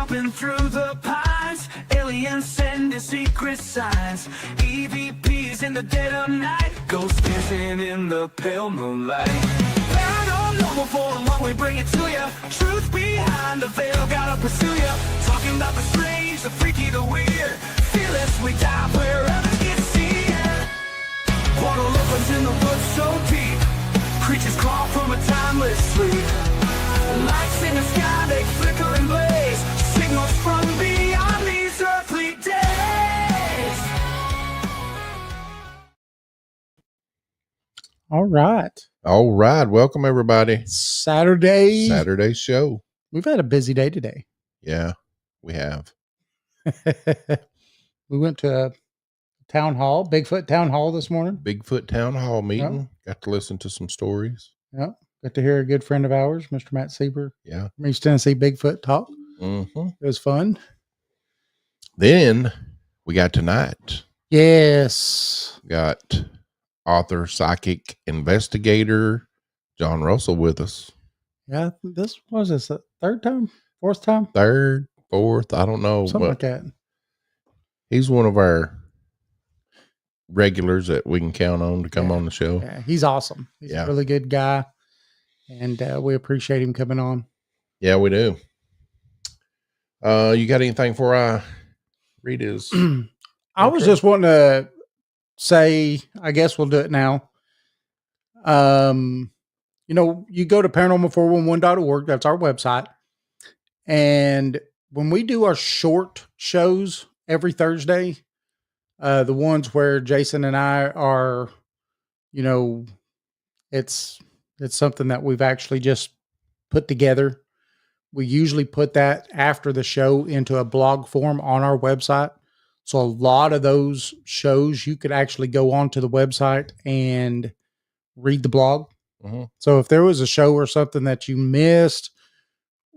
stomping through the pines. Aliens sending secret signs. EVPs in the dead of night. Ghosts dancing in the pale moonlight. Paranormal 411, we bring it to ya. Truth behind the veil, gotta pursue ya. Talking about the strange, the freaky, the weird. Fearless, we dive wherever you see ya. Portal opens in the woods so deep. Creatures crawl from a timeless sleep. Lights in the sky, they flicker and blaze. Signals from beyond these earthly days. All right. All right. Welcome, everybody. Saturday show. We've had a busy day today. Yeah, we have. We went to a town hall, Bigfoot town hall this morning. Bigfoot town hall meeting. Got to listen to some stories. Yeah. Got to hear a good friend of ours, Mr. Matt Sieber. Yeah. From East Tennessee Bigfoot talk. Mm-hmm. It was fun. Then we got tonight. Yes. Got author, psychic, investigator, John Russell with us. Yeah. This was this third time? Fourth time? Third, fourth, I don't know. Something like that. He's one of our regulars that we can count on to come on the show. Yeah, he's awesome. He's a really good guy. And we appreciate him coming on. Yeah, we do. You got anything for I read his? I was just wanting to say, I guess we'll do it now. You know, you go to paranormal411.org. That's our website. And when we do our short shows every Thursday, the ones where Jason and I are, you know, it's something that we've actually just put together. We usually put that after the show into a blog form on our website. So a lot of those shows, you could actually go onto the website and read the blog. Mm-hmm. So if there was a show or something that you missed,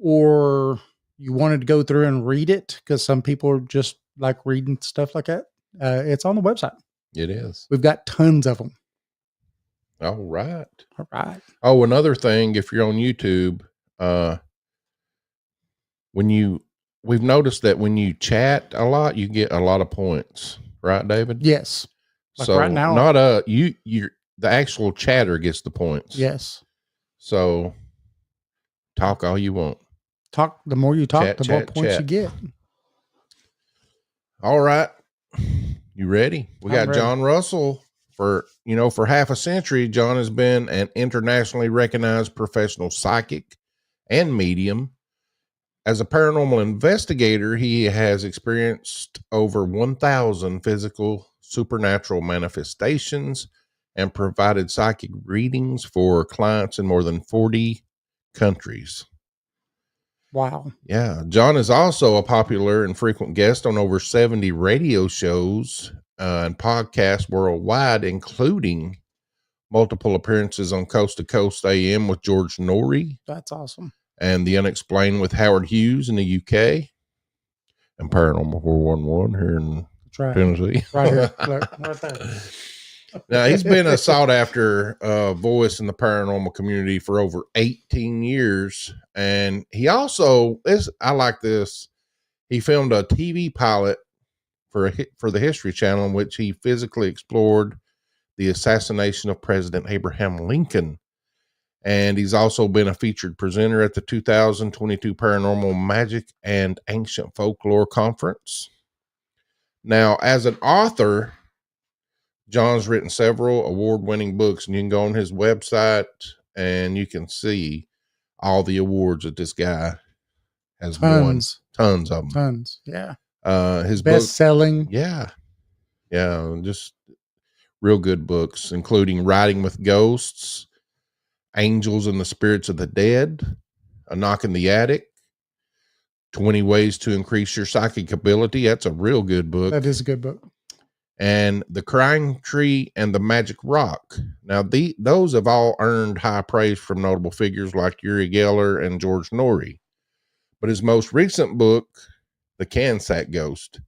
or you wanted to go through and read it, because some people are just like reading stuff like that, it's on the website. It is. We've got tons of them. All right. All right. Oh, another thing, if you're on YouTube, we've noticed that when you chat a lot, you get a lot of points, right, David? Yes. Like so right now, not the actual chatter gets the points. Yes. So talk all you want. Talk. The more you talk, the more points you get. All right. You ready? We got ready. John Russell. For half a century, John has been an internationally recognized professional psychic and medium. As a paranormal investigator, he has experienced over 1,000 physical supernatural manifestations and provided psychic readings for clients in more than 40 countries. Wow. Yeah. John is also a popular and frequent guest on over 70 radio shows and podcasts worldwide, including multiple appearances on Coast to Coast AM with George Noory. That's awesome. And the Unexplained with Howard Hughes in the UK. And Paranormal 411 here in Tennessee. Right here. Right there. Now, he's been a sought-after voice in the paranormal community for over 18 years. And he also, I like this, he filmed a TV pilot for the History Channel in which he physically explored the assassination of President Abraham Lincoln. And he's also been a featured presenter at the 2022 Paranormal Magic and Ancient Folklore Conference. Now, as an author, John's written several award-winning books, and you can go on his website and you can see all the awards that this guy has won. Tons of them. Tons, yeah. His best-selling. Yeah, just real good books, including Riding with Ghosts, Angels and the Spirits of the Dead, A Knock in the Attic, 20 Ways to Increase Your Psychic Ability. That's a real good book. That is a good book. And The Crying Tree and the Magic Rock. Now, those have all earned high praise from notable figures like Uri Geller and George Noory. But his most recent book, The Cansack Ghost,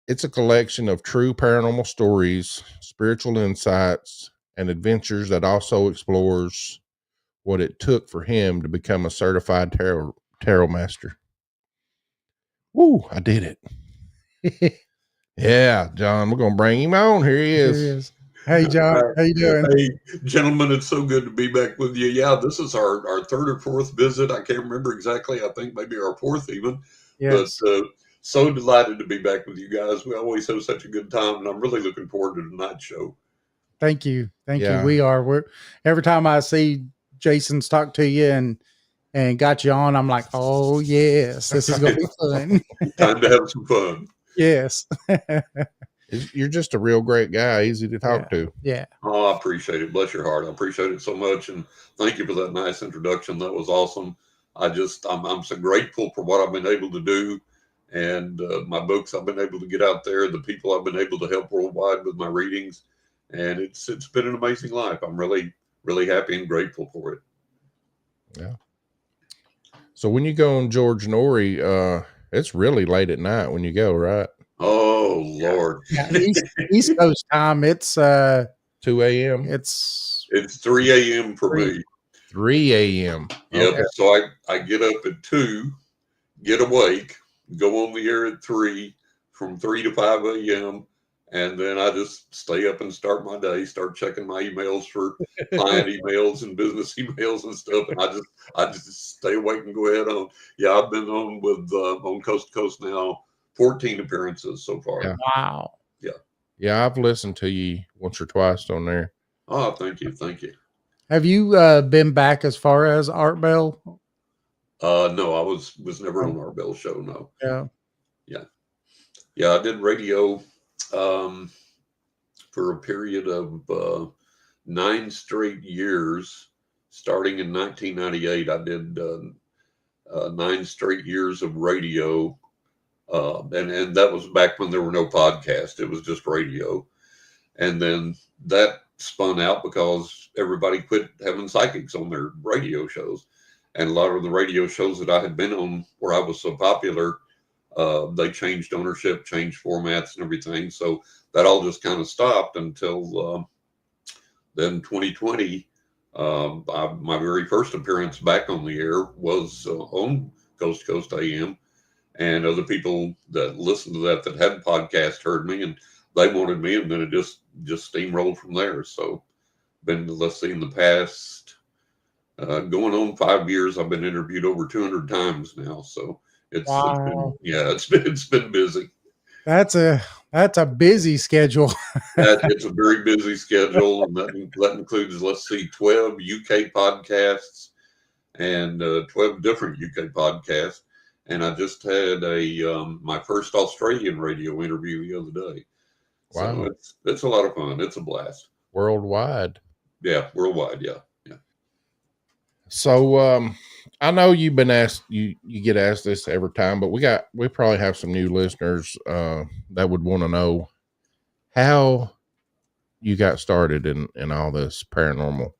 it's a collection of true paranormal stories, spiritual insights, and adventures that also explores what it took for him to become a certified tarot master. Woo, I did it. Yeah, John, we're gonna bring him on. Here he Here is. he is. Hey, John. How you doing? Hey, gentlemen, it's so good to be back with you. Yeah, this is our third or fourth visit. I can't remember exactly. I think maybe our fourth even. Yes. But so delighted to be back with you guys. We always have such a good time, and I'm really looking forward to tonight's show. Thank you. Thank Yeah. you. We're every time I see Jason's talk to you and got you on, I'm like, oh yes, this is gonna be fun. Time to have some fun. Yes. You're just a real great guy, easy to talk to. Yeah. Oh, I appreciate it. Bless your heart. I appreciate it so much, and thank you for that nice introduction. That was awesome. I'm so grateful for what I've been able to do, and my books I've been able to get out there, the people I've been able to help worldwide with my readings, and it's been an amazing life. I'm really happy and grateful for it. Yeah. So when you go on George Noory, it's really late at night when you go, right? Oh Lord. Yeah. East Coast time. It's 2 a.m. It's 3 a.m. for me. 3 a.m. Yep. Okay. So I get up at 2, get awake, go on the air at 3, from 3 to 5 a.m. And then I just stay up and start my day, start checking my emails for client emails and business emails and stuff. And I just stay awake and go ahead on. Yeah, I've been on with on Coast to Coast now, 14 appearances so far. Yeah. wow. Yeah, I've listened to you once or twice on there. Oh, thank you. Thank you. Have you been back as far as Art Bell? No, I was never on our Bell show. No. Yeah, I did radio for a period of 9 straight years. Starting in 1998, I did 9 straight years of radio, and that was back when there were no podcasts. It was just radio, and then that spun out because everybody quit having psychics on their radio shows, and a lot of the radio shows that I had been on, where I was so popular, they changed ownership, changed formats and everything. So that all just kind of stopped until then 2020. My very first appearance back on the air was on Coast to Coast AM, and other people that listened to that had podcast heard me, and they wanted me, and then it just steamrolled from there. So been, let's see, in the past going on 5 years, I've been interviewed over 200 times now. So it's been busy. That's a busy schedule. It's a very busy schedule, and that includes, let's see, 12 UK podcasts and 12 different UK podcasts. And I just had my first Australian radio interview the other day. Wow. So it's a lot of fun. It's a blast. Worldwide. Yeah, worldwide. Yeah. So I know you've been asked, you get asked this every time, but we probably have some new listeners that would want to know how you got started in all this paranormal.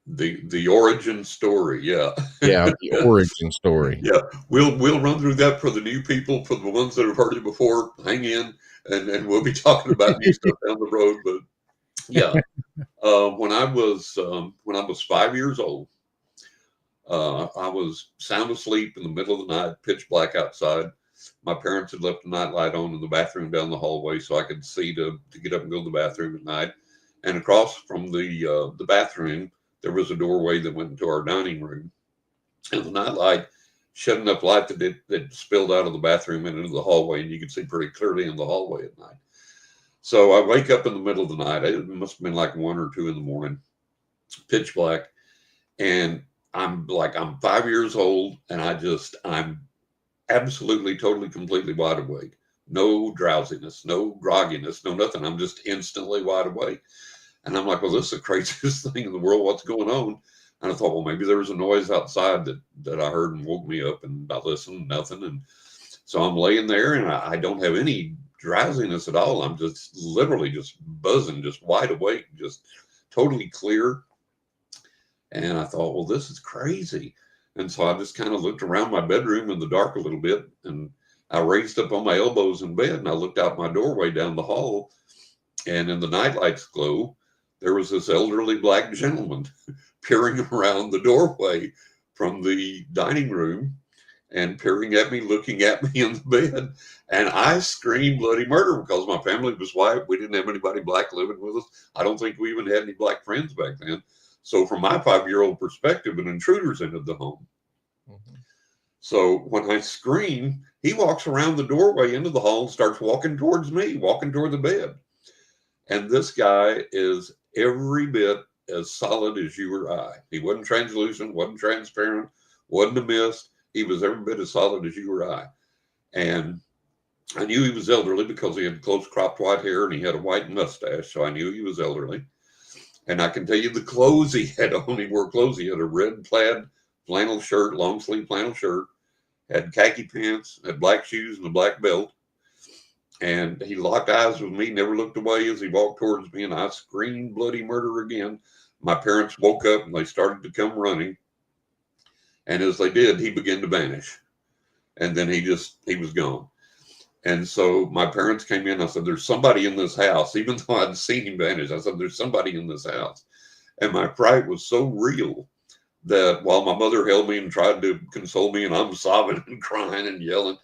The origin story. Yeah. Yeah, the origin story. Yeah, we'll run through that for the new people. For the ones that have heard it before, hang in, and we'll be talking about new stuff down the road. But yeah, when I was 5 years old, I was sound asleep in the middle of the night, pitch black outside. My parents had left the night light on in the bathroom down the hallway, so I could see to get up and go to the bathroom at night. And across from the bathroom, there was a doorway that went into our dining room, and the night light shed enough light that it spilled out of the bathroom and into the hallway, and you could see pretty clearly in the hallway at night. So I wake up in the middle of the night. It must have been like 1 or 2 in the morning, pitch black, and I'm 5 years old, and I'm absolutely, totally, completely wide awake. No drowsiness, no grogginess, no nothing. I'm just instantly wide awake. And I'm like, well, this is the craziest thing in the world. What's going on? And I thought, well, maybe there was a noise outside that I heard and woke me up, and I listened, nothing. And so I'm laying there, and I don't have any drowsiness at all. I'm just literally just buzzing, just wide awake, just totally clear. And I thought, well, this is crazy. And so I just kind of looked around my bedroom in the dark a little bit, and I raised up on my elbows in bed, and I looked out my doorway down the hall, and in the nightlight's glow, there was this elderly black gentleman peering around the doorway from the dining room. and peering at me, looking at me in the bed. And I screamed bloody murder because my family was white. We didn't have anybody black living with us. I don't think we even had any black friends back then. So from my 5-year-old perspective, an intruder's entered the home. Mhm. So when I scream, he walks around the doorway into the hall and starts walking towards me, walking toward the bed. And this guy is every bit as solid as you or I. He wasn't translucent, wasn't transparent, wasn't a mist. He was every bit as solid as you or I. And I knew he was elderly because he had close cropped white hair and he had a white mustache. So I knew he was elderly. And I can tell you the clothes he had on. He wore clothes. He had a red plaid flannel shirt, long sleeve flannel shirt, had khaki pants, had black shoes and a black belt. And he locked eyes with me, never looked away as he walked towards me, and I screamed bloody murder again. My parents woke up and they started to come running. And as they did, he began to vanish. And then he was gone. And so my parents came in. I said, there's somebody in this house. Even though I'd seen him vanish, I said, there's somebody in this house. And my fright was so real that while my mother held me and tried to console me, and I'm sobbing and crying and yelling,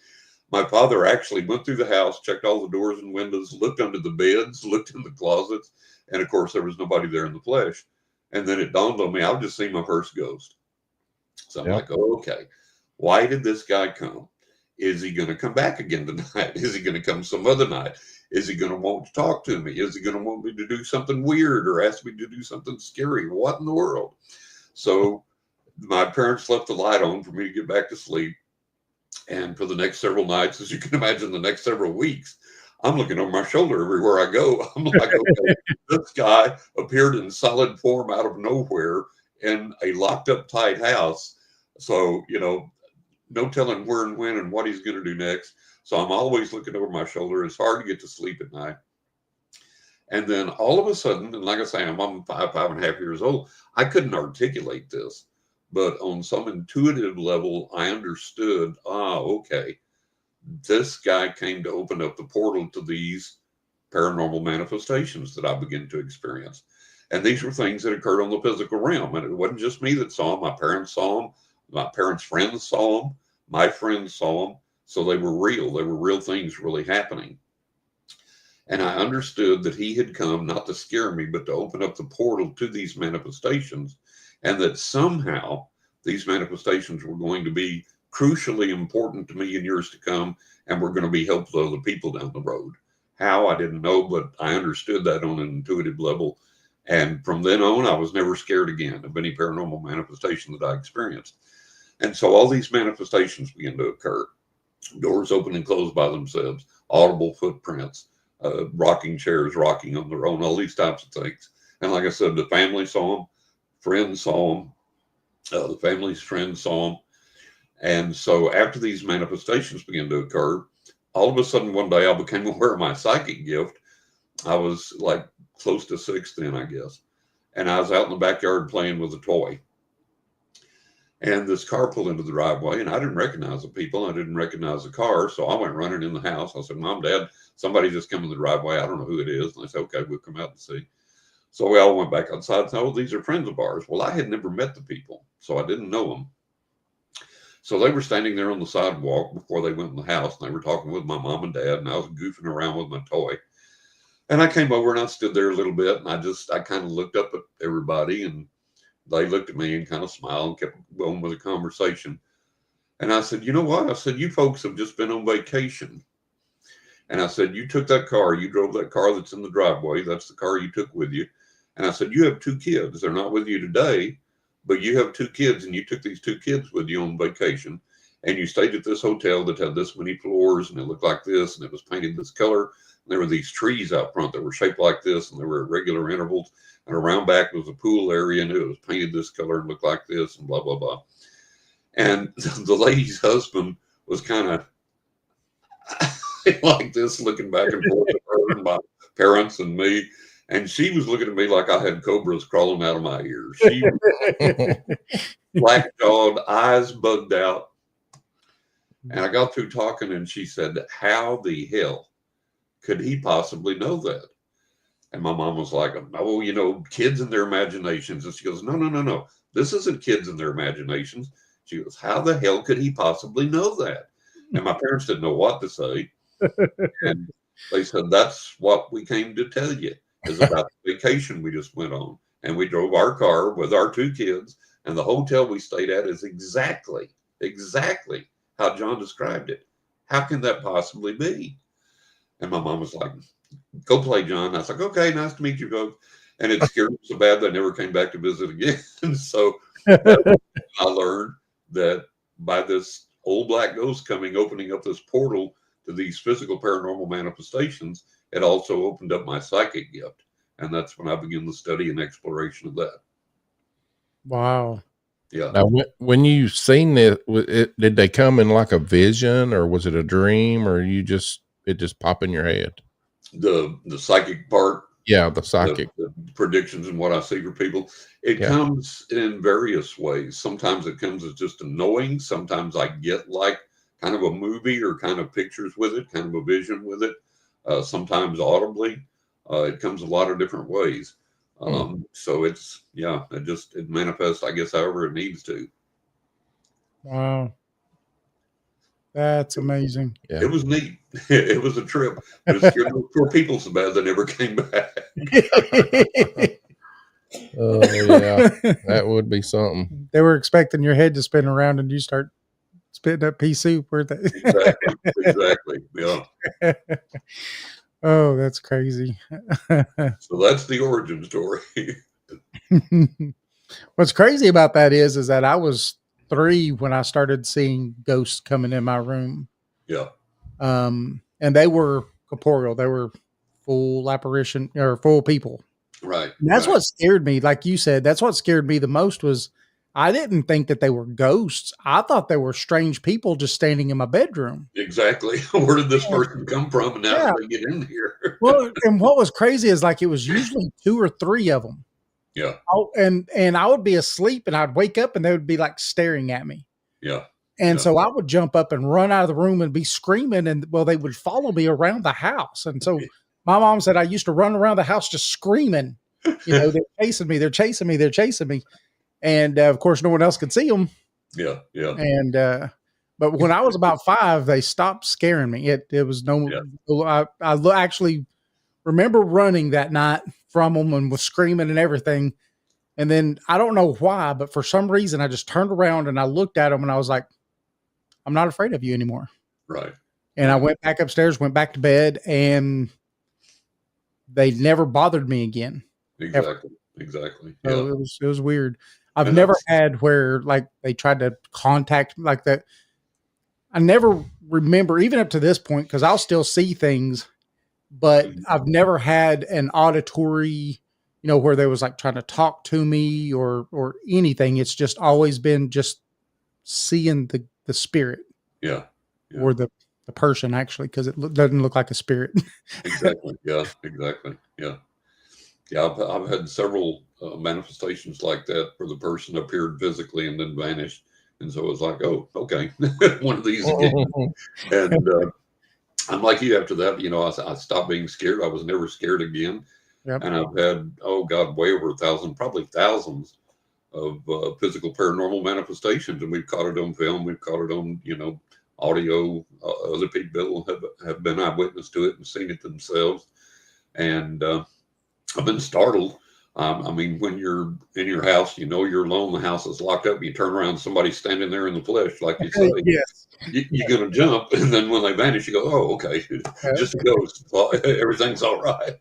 my father actually went through the house, checked all the doors and windows, looked under the beds, looked in the closets. And of course, there was nobody there in the flesh. And then it dawned on me, I've just seen my first ghost. So I'm like, oh, okay, why did this guy come? Is he going to come back again tonight? Is he going to come some other night? Is he going to want to talk to me? Is he going to want me to do something weird or ask me to do something scary? What in the world? So my parents left the light on for me to get back to sleep. And for the next several nights, as you can imagine, the next several weeks, I'm looking over my shoulder everywhere I go. I'm like, okay, this guy appeared in solid form out of nowhere in a locked up tight house. So, no telling where and when and what he's going to do next. So I'm always looking over my shoulder. It's hard to get to sleep at night. And then all of a sudden, and like I say, I'm 5.5 years old. I couldn't articulate this, but on some intuitive level, I understood, okay, this guy came to open up the portal to these paranormal manifestations that I began to experience. And these were things that occurred on the physical realm. And it wasn't just me that saw them. My parents saw them. My parents' friends saw them. My friends saw them. So they were real. They were real things really happening. And I understood that he had come not to scare me, but to open up the portal to these manifestations. And that somehow these manifestations were going to be crucially important to me in years to come. And were going to be helpful to other people down the road. How, I didn't know, but I understood that on an intuitive level. And from then on, I was never scared again of any paranormal manifestation that I experienced. And so all these manifestations began to occur. Doors open and close by themselves, audible footprints, rocking chairs rocking on their own, all these types of things. And like I said, the family saw them, friends saw them, the family's friends saw them. And so after these manifestations began to occur, all of a sudden one day I became aware of my psychic gift. I was like close to 6 then, I guess. And I was out in the backyard playing with a toy. And this car pulled into the driveway, and I didn't recognize the people. I didn't recognize the car. So I went running in the house. I said, Mom, Dad, somebody just come in the driveway. I don't know who it is. And they said, okay, we'll come out and see. So we all went back outside and said, oh, these are friends of ours. Well, I had never met the people, so I didn't know them. So they were standing there on the sidewalk before they went in the house, and they were talking with my mom and dad, and I was goofing around with my toy. And I came over and I stood there a little bit, and I kind of looked up at everybody, and they looked at me and kind of smiled and kept going with the conversation. And I said, you know what? I said, you folks have just been on vacation. And I said, you took that car, you drove that car that's in the driveway. That's the car you took with you. And I said, you have 2 kids. They're not with you today, but you have 2 kids, and you took these 2 kids with you on vacation. And you stayed at this hotel that had this many floors, and it looked like this, and it was painted this color. And there were these trees out front that were shaped like this, and they were at regular intervals. And around back was a pool area, and it was painted this color and looked like this, and blah, blah, blah. And the lady's husband was kind of like this, looking back and forth at her and my parents and me. And she was looking at me like I had cobras crawling out of my ears. She was black-jawed, eyes bugged out. And I got through talking, and she said, how the hell could he possibly know that? And my mom was like, oh, kids and their imaginations. And she goes, no. This isn't kids and their imaginations. She goes, how the hell could he possibly know that? And my parents didn't know what to say. And they said, that's what we came to tell you, is about the vacation we just went on. And we drove our car with our 2 kids, and the hotel we stayed at is exactly how John described it. How can that possibly be? And my mom was like, go play, John. I was like, okay, nice to meet you both. And it scared me so bad that I never came back to visit again. So I learned that by this old black ghost coming, opening up this portal to these physical paranormal manifestations, it also opened up my psychic gift. And that's when I began the study and exploration of that. Wow. Yeah. Now, when you seen it, did they come in like a vision, or was it a dream, or it just pop in your head? The psychic part. Yeah, the psychic. The predictions and what I see for people. It comes in various ways. Sometimes it comes as just a knowing. Sometimes I get like kind of a movie or kind of pictures with it, kind of a vision with it. Sometimes audibly. It comes a lot of different ways. So it manifests, I guess, however it needs to. Wow. That's amazing. Yeah. It was neat. It was a trip. But it scared those poor people so bad they never came back. Oh, yeah. That would be something. They were expecting your head to spin around and you start spitting up pea soup, weren't they? Exactly. Yeah. Oh, that's crazy. So that's the origin story. What's crazy about that is that I was 3 when I started seeing ghosts coming in my room. Yeah. And they were corporeal. They were full apparition or full people. Right. And that's right. what scared me. Like you said, that's what scared me the most was I didn't think that they were ghosts. I thought they were strange people just standing in my bedroom. Exactly. Where did this person come from? And how did they get in here? Well, and what was crazy is like it was usually 2 or 3 of them. Yeah. Oh, and I would be asleep and I'd wake up and they would be like staring at me. Yeah. And so I would jump up and run out of the room and be screaming. And well, they would follow me around the house. And so my mom said I used to run around the house just screaming, they're chasing me, they're chasing me, they're chasing me. And of course, no one else could see them. Yeah. Yeah. And, but when I was about 5, they stopped scaring me. It was no, I actually remember running that night from them and was screaming and everything. And then I don't know why, but for some reason I just turned around and I looked at them and I was like, I'm not afraid of you anymore. Right. And I went back upstairs, went back to bed, and they never bothered me again. Exactly. Ever. Exactly. So Yeah. it was weird. I've never had where like they tried to contact like that. I never remember even up to this point, because I'll still see things, but I've never had an auditory, where they was like trying to talk to me or anything. It's just always been just seeing the spirit. Yeah. Or the person actually, because it doesn't look like a spirit. Exactly. Yeah. Exactly. Yeah. Yeah. I've had several manifestations like that where the person appeared physically and then vanished. And so it was like, oh, okay, one of these again. And I'm like you after that, I stopped being scared. I was never scared again. Yep. And I've had, way over 1,000, probably thousands of physical paranormal manifestations. And we've caught it on film. We've caught it on, audio. Other people have been eyewitness to it and seen it themselves. And I've been startled. I mean, when you're in your house, you're alone, the house is locked up, you turn around, somebody's standing there in the flesh, like you say, Yes. you're going to jump. And then when they vanish, you go, oh, okay, just a ghost. Well, everything's all right.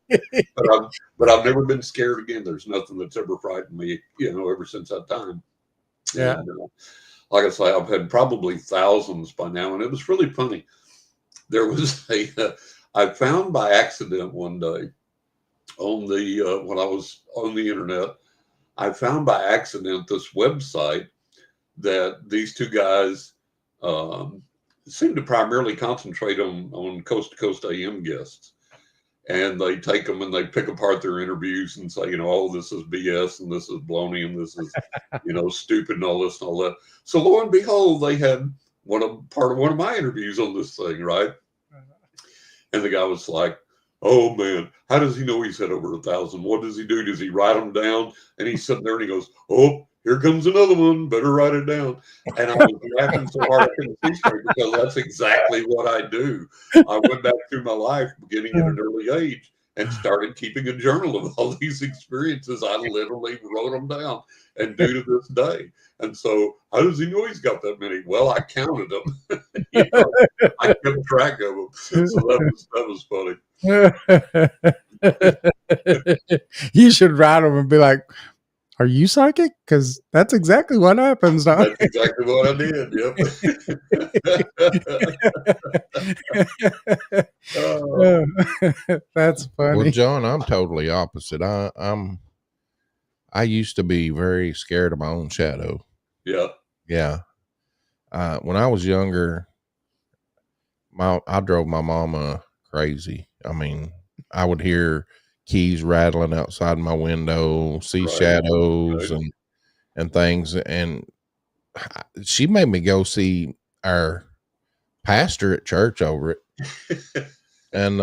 but I've never been scared again. There's nothing that's ever frightened me, ever since that time. Yeah. And, like I say, I've had probably thousands by now. And it was really funny. There was I found by accident one day, on the when I was on the internet, I found by accident this website that these 2 guys seem to primarily concentrate on Coast to Coast AM guests, and they take them and they pick apart their interviews and say, oh, this is BS and this is baloney and this is stupid and all this and all that. So lo and behold, they had part of one of my interviews on this thing, right? And the guy was like, oh man, how does he know he's had over 1,000? What does he do? Does he write them down? And he's sitting there and he goes, oh, here comes another one. Better write it down. And I was laughing so hard I couldn't see straight because that's exactly what I do. I went back through my life beginning at an early age and started keeping a journal of all these experiences. I literally wrote them down and do to this day. And so, how does he know he's got that many? Well, I counted them. You know, I kept track of them. So that was funny. You should write them and be like, "Are you psychic?" Because that's exactly what happens. Now. That's exactly what I did. Yep. That's funny. Well, John, I'm totally opposite. I used to be very scared of my own shadow. Yeah. Yeah. When I was younger, I drove my mama crazy. I mean, I would hear keys rattling outside my window, see shadows and things. And she made me go see our pastor at church over it. And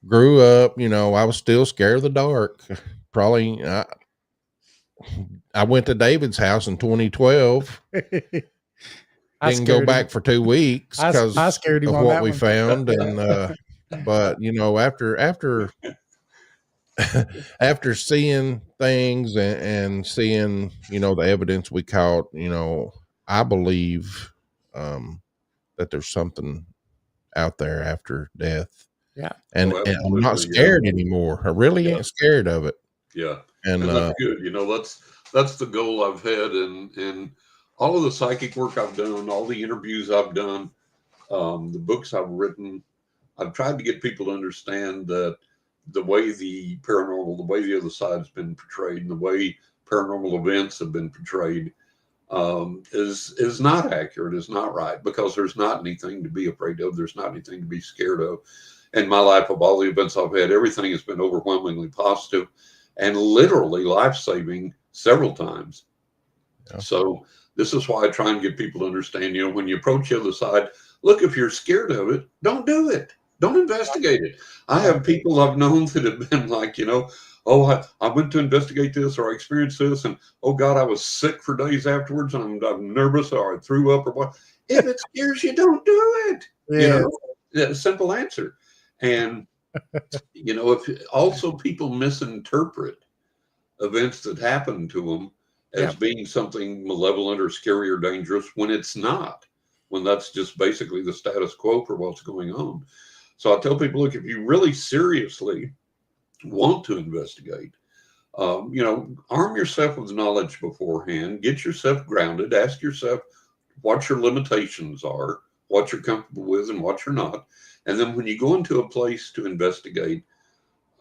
grew up, I was still scared of the dark. Probably I went to David's house in 2012. Didn't go back for 2 weeks because I scared him of on what that we one. found. And but after seeing things and seeing the evidence we caught, I believe that there's something out there after death. Yeah. And I'm not scared anymore. I really ain't scared of it. Yeah. And that's good. That's the goal I've had, and all of the psychic work I've done, all the interviews I've done, the books I've written, I've tried to get people to understand that the way the paranormal, the way the other side's been portrayed, and the way paranormal events have been portrayed is not accurate, is not right, because there's not anything to be afraid of. There's not anything to be scared of. In my life, of all the events I've had, everything has been overwhelmingly positive and literally life-saving several times. Yeah. So this is why I try and get people to understand, when you approach the other side, look, if you're scared of it, don't do it. Don't investigate it. I have people I've known that have been like, oh, I went to investigate this, or I experienced this, and oh God, I was sick for days afterwards, and I'm nervous, or I threw up, or what. If it scares you, don't do it. Yeah. Simple answer. And if also people misinterpret events that happen to them as being something malevolent or scary or dangerous when it's not, when that's just basically the status quo for what's going on. So I tell people, look, if you really seriously want to investigate, arm yourself with knowledge beforehand, get yourself grounded, ask yourself what your limitations are, what you're comfortable with and what you're not. And then when you go into a place to investigate,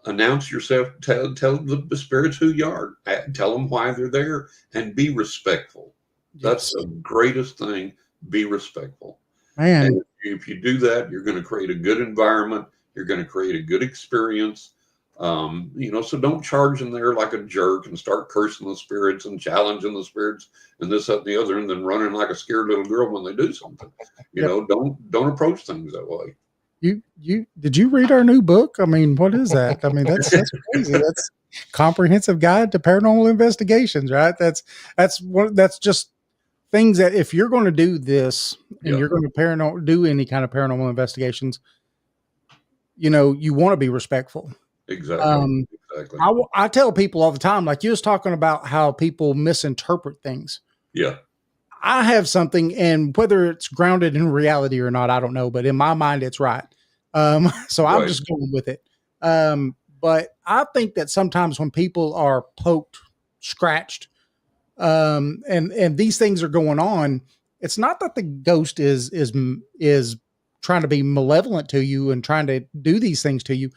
announce yourself, tell the spirits who you are, tell them why they're there, and be respectful. Yes. That's the greatest thing. Be respectful. Man. And if you do that, you're going to create a good environment. You're going to create a good experience. So don't charge in there like a jerk and start cursing the spirits and challenging the spirits and this, that, and the other, and then running like a scared little girl when they do something. Don't approach things that way. Did you read our new book? I mean, what is that? I mean, that's crazy. That's Comprehensive Guide to Paranormal Investigations, right? That's just things that if you're going to do this and you're going to do any kind of paranormal investigations, you want to be respectful. Exactly. Exactly. I tell people all the time, like you was talking about how people misinterpret things. Yeah. I have something, and whether it's grounded in reality or not, I don't know, but in my mind, it's right. So I'm just going with it. But I think that sometimes when people are poked, scratched, and these things are going on, it's not that the ghost is trying to be malevolent to you and trying to do these things to you.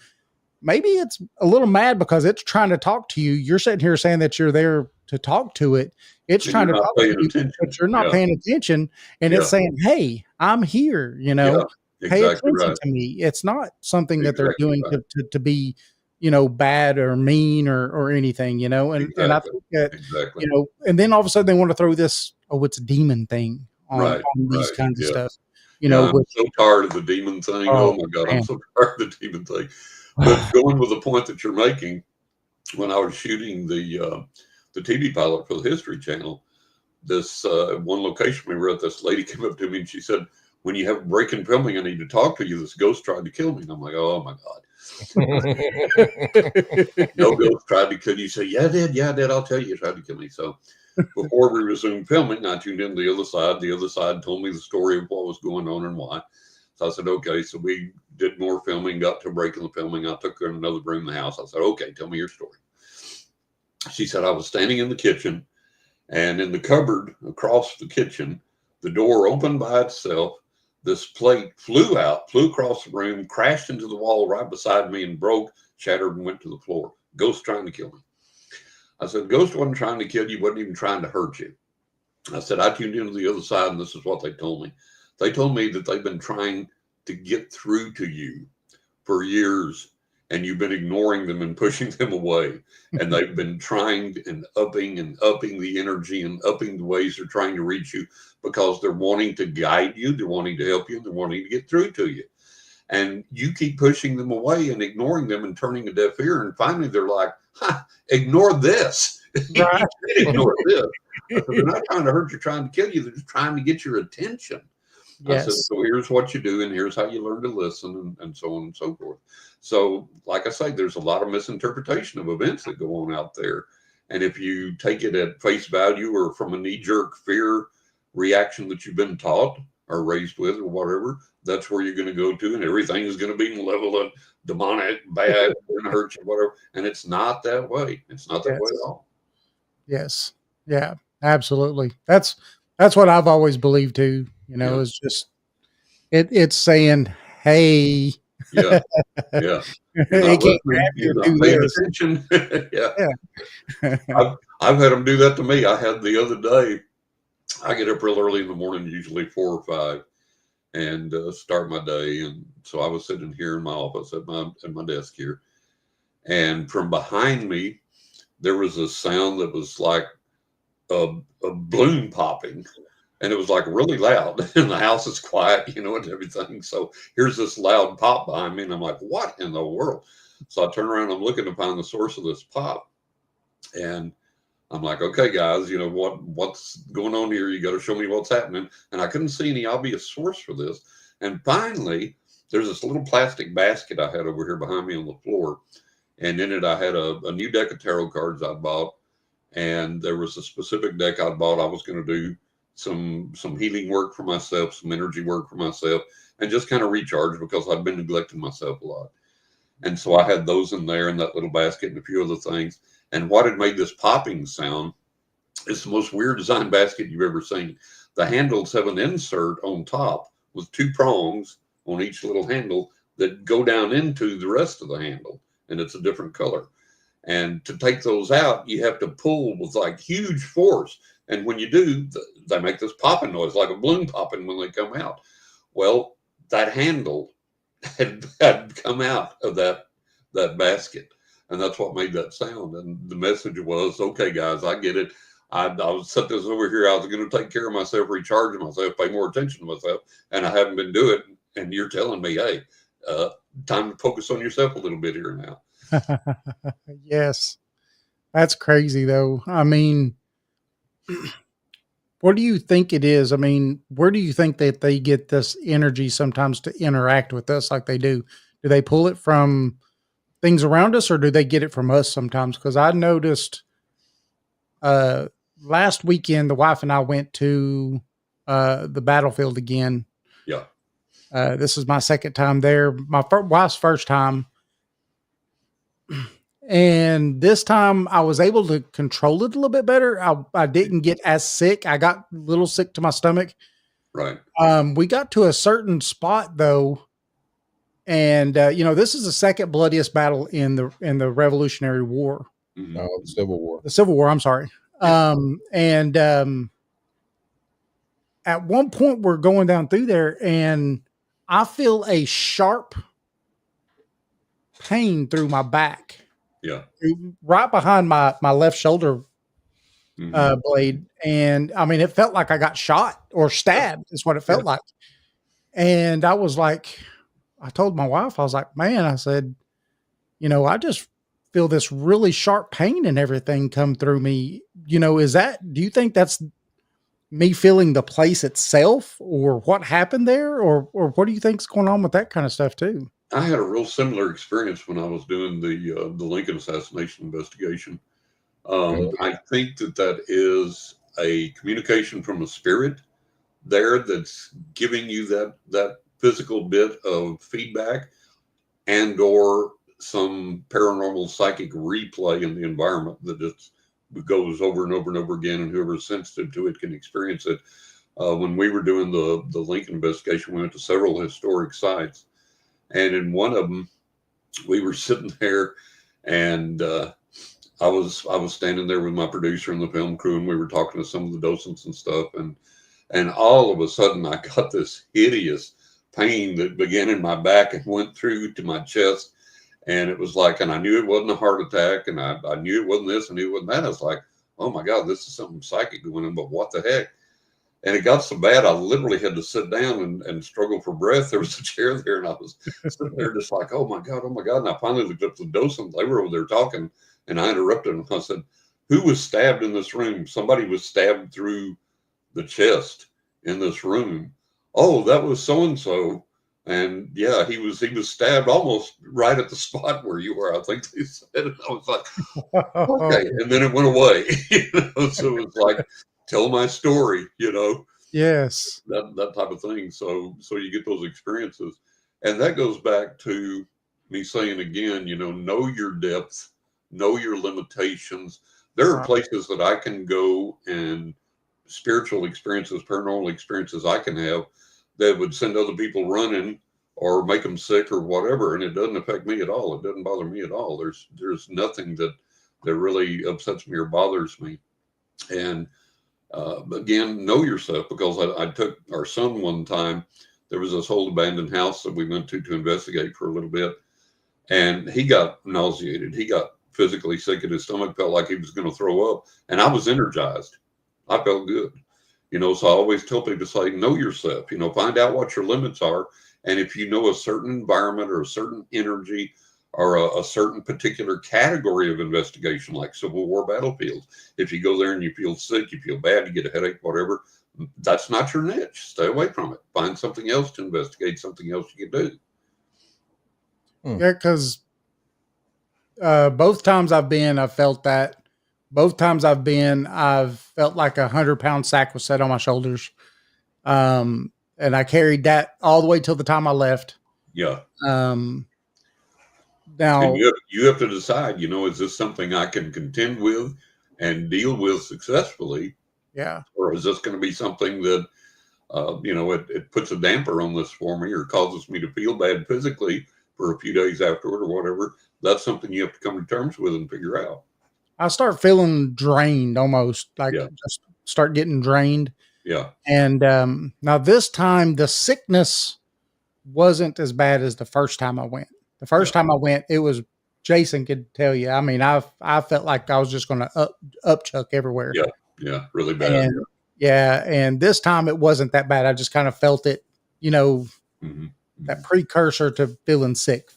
Maybe it's a little mad because it's trying to talk to you. You're sitting here saying that you're there to talk to it. It's trying to talk to you, but you're not paying attention. And it's saying, hey, I'm here, pay attention to me. It's not something that they're doing to be, bad or mean or anything, and I think that, and then all of a sudden they want to throw this, it's a demon thing on these kinds of stuff. I'm so tired of the demon thing. Oh my God, I'm so tired of the demon thing. But going with the point that you're making, when I was shooting the the TV pilot for the History Channel, this one location we were at, this lady came up to me and she said, "When you have a break in filming, I need to talk to you. This ghost tried to kill me." And I'm like, "Oh my God." No ghost tried to kill you. You say, "Yeah, I did. Yeah, I did. I'll tell you, you tried to kill me." So before we resumed filming, I tuned in the other side. The other side told me the story of what was going on and why. So I said, "Okay." So we did more filming, got to a break in the filming. I took her in another room in the house. I said, "Okay, tell me your story." She said, "I was standing in the kitchen, and in the cupboard across the kitchen, the door opened by itself. This plate flew across the room, crashed into the wall right beside me and broke, shattered, and went to the floor. Ghost trying to kill me." I said, "Ghost wasn't trying to kill you, wasn't even trying to hurt you." I said, "I tuned into the other side, and this is what they told me. They told me that they've been trying to get through to you for years, and you've been ignoring them and pushing them away. And they've been trying and upping the energy and upping the ways they're trying to reach you because they're wanting to guide you, they're wanting to help you, and they're wanting to get through to you. And you keep pushing them away and ignoring them and turning a deaf ear. And finally, they're like, ignore this." Right. Ignore this. I said, "They're not trying to hurt you, trying to kill you. They're just trying to get your attention." I said, Yes. "So here's what you do, and here's how you learn to listen," and so on and so forth. So, like I say, there's a lot of misinterpretation of events that go on out there. And if you take it at face value or from a knee-jerk fear reaction that you've been taught or raised with or whatever, that's where you're going to go to, and everything is going to be level of demonic, bad, going to hurt you, whatever. And it's not that way. It's not that way Yes. at all. Yes. Yeah, absolutely. That's what I've always believed too, Yeah. is just it's saying, "Hey, Yeah. Yeah. You're it not can't listening. grab you You're or not do paying this." attention. Yeah. Yeah. I've had them do that to me. I had the other day, I get up real early in the morning, usually 4 or 5, and start my day. And so I was sitting here in my office at my desk here, and from behind me there was a sound that was like a balloon popping, and it was like really loud. And the house is quiet, and everything. So here's this loud pop behind me, and I'm like, "What in the world?" So I turn around, I'm looking to find the source of this pop, and I'm like, "Okay, guys, what's going on here? You got to show me what's happening." And I couldn't see any obvious source for this. And finally, there's this little plastic basket I had over here behind me on the floor, and in it I had a new deck of tarot cards I bought, and there was a specific deck I bought. I was going to do some healing work for myself, some energy work for myself, and just kind of recharge because I'd been neglecting myself a lot. And so I had those in there in that little basket and a few other things. And what had made this popping sound is the most weird design basket you've ever seen. The handles have an insert on top with 2 prongs on each little handle that go down into the rest of the handle, and it's a different color. And to take those out, you have to pull with like huge force. And when you do, they make this popping noise, like a balloon popping when they come out. Well, that handle had come out of that basket, and that's what made that sound. And the message was, "Okay, guys, I get it. I was set this over here. I was going to take care of myself, recharging myself, pay more attention to myself, and I haven't been doing it. And you're telling me, hey, time to focus on yourself a little bit here now." Yes. That's crazy though. I mean, what do you think it is? I mean, where do you think that they get this energy sometimes to interact with us like they do? Do they pull it from things around us, or do they get it from us sometimes? Because I noticed last weekend the wife and I went to the battlefield again. Yeah. This is my second time there. My wife's first time. And this time I was able to control it a little bit better. I didn't get as sick. I got a little sick to my stomach. Right. We got to a certain spot though, and this is the second bloodiest battle in the Revolutionary War, Mhm. The Civil War. the Civil War. I'm sorry. And at one point we're going down through there, and I feel a sharp pain through my back. Yeah. Right behind my left shoulder Mhm. blade. And I mean, it felt like I got shot or stabbed is what it felt like. And I was like, I told my wife, I was like, man, I said, I just feel this really sharp pain and everything come through me. You know, do you think that's me feeling the place itself or what happened there? Or what do you think's going on with that kind of stuff too? I had a real similar experience when I was doing the Lincoln assassination investigation. Oh, I think that is a communication from a spirit there that's giving you that physical bit of feedback, and or some paranormal psychic replay in the environment that just goes over and over and over again, and whoever's sensitive to it can experience it. When we were doing the Lincoln investigation, we went to several historic sites, and in one of them, we were sitting there, and I was standing there with my producer and the film crew, and we were talking to some of the docents and stuff, and all of a sudden I got this hideous pain that began in my back and went through to my chest. And it was like, and I knew it wasn't a heart attack, and I knew it wasn't this, and it wasn't that. I was like, oh my God, this is something psychic going on, but what the heck? And it got so bad, I literally had to sit down and struggle for breath. There was a chair there, and I was sitting there just like, oh my God, oh my God. And I finally looked up to the docent. They were over there talking, and I interrupted them. I said, who was stabbed in this room? Somebody was stabbed through the chest in this room. Oh, that was so-and-so. And yeah, he was stabbed almost right at the spot where you were, I think they said. And I was like, okay. And then it went away. So it was like, tell my story, Yes. that type of thing. So you get those experiences. And that goes back to me saying again, know your depth, know your limitations. There are places that I can go, and spiritual experiences, paranormal experiences I can have that would send other people running or make them sick or whatever, and it doesn't affect me at all. It doesn't bother me at all. There's nothing that really upsets me or bothers me. And again, know yourself, because I took our son one time. There was this old abandoned house that we went to investigate for a little bit, and he got nauseated. He got physically sick in his stomach, felt like he was going to throw up, and I was energized. I felt good. So I always tell people to say, know yourself, find out what your limits are. And if you know a certain environment or a certain energy or a certain particular category of investigation, like Civil War battlefields, if you go there and you feel sick, you feel bad, you get a headache, whatever, that's not your niche. Stay away from it. Find something else to investigate, something else you can do. Yeah, because both times I've been, I've felt that. Both times I've been, I've felt like 100-pound sack was set on my shoulders. And I carried that all the way till the time I left. Yeah. Now, and you have to decide, is this something I can contend with and deal with successfully? Yeah. Or is this going to be something that, it puts a damper on this for me or causes me to feel bad physically for a few days afterward or whatever? That's something you have to come to terms with and figure out. I start feeling drained, almost like just start getting drained. Yeah. And now this time the sickness wasn't as bad as the first time I went. The first time I went, it was, Jason could tell you. I mean, I felt like I was just going to upchuck everywhere. Yeah. Yeah. Really bad. And this time it wasn't that bad. I just kind of felt it, that precursor to feeling sick,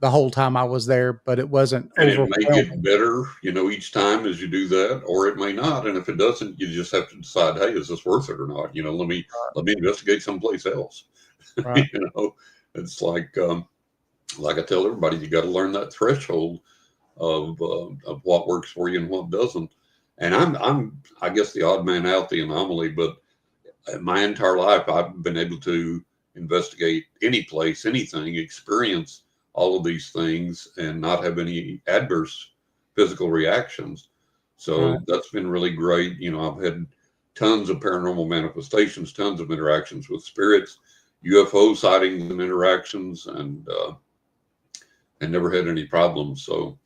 the whole time I was there, but it wasn't. And it may get better, each time as you do that, or it may not. And if it doesn't, you just have to decide, hey, is this worth it or not? Let me investigate someplace else. Right. It's like I tell everybody, you got to learn that threshold of what works for you and what doesn't. And I'm I guess the odd man out, the anomaly, but my entire life I've been able to investigate any place, anything, experience all of these things and not have any adverse physical reactions. So that's been really great. I've had tons of paranormal manifestations, tons of interactions with spirits, UFO sightings and interactions, and never had any problems. So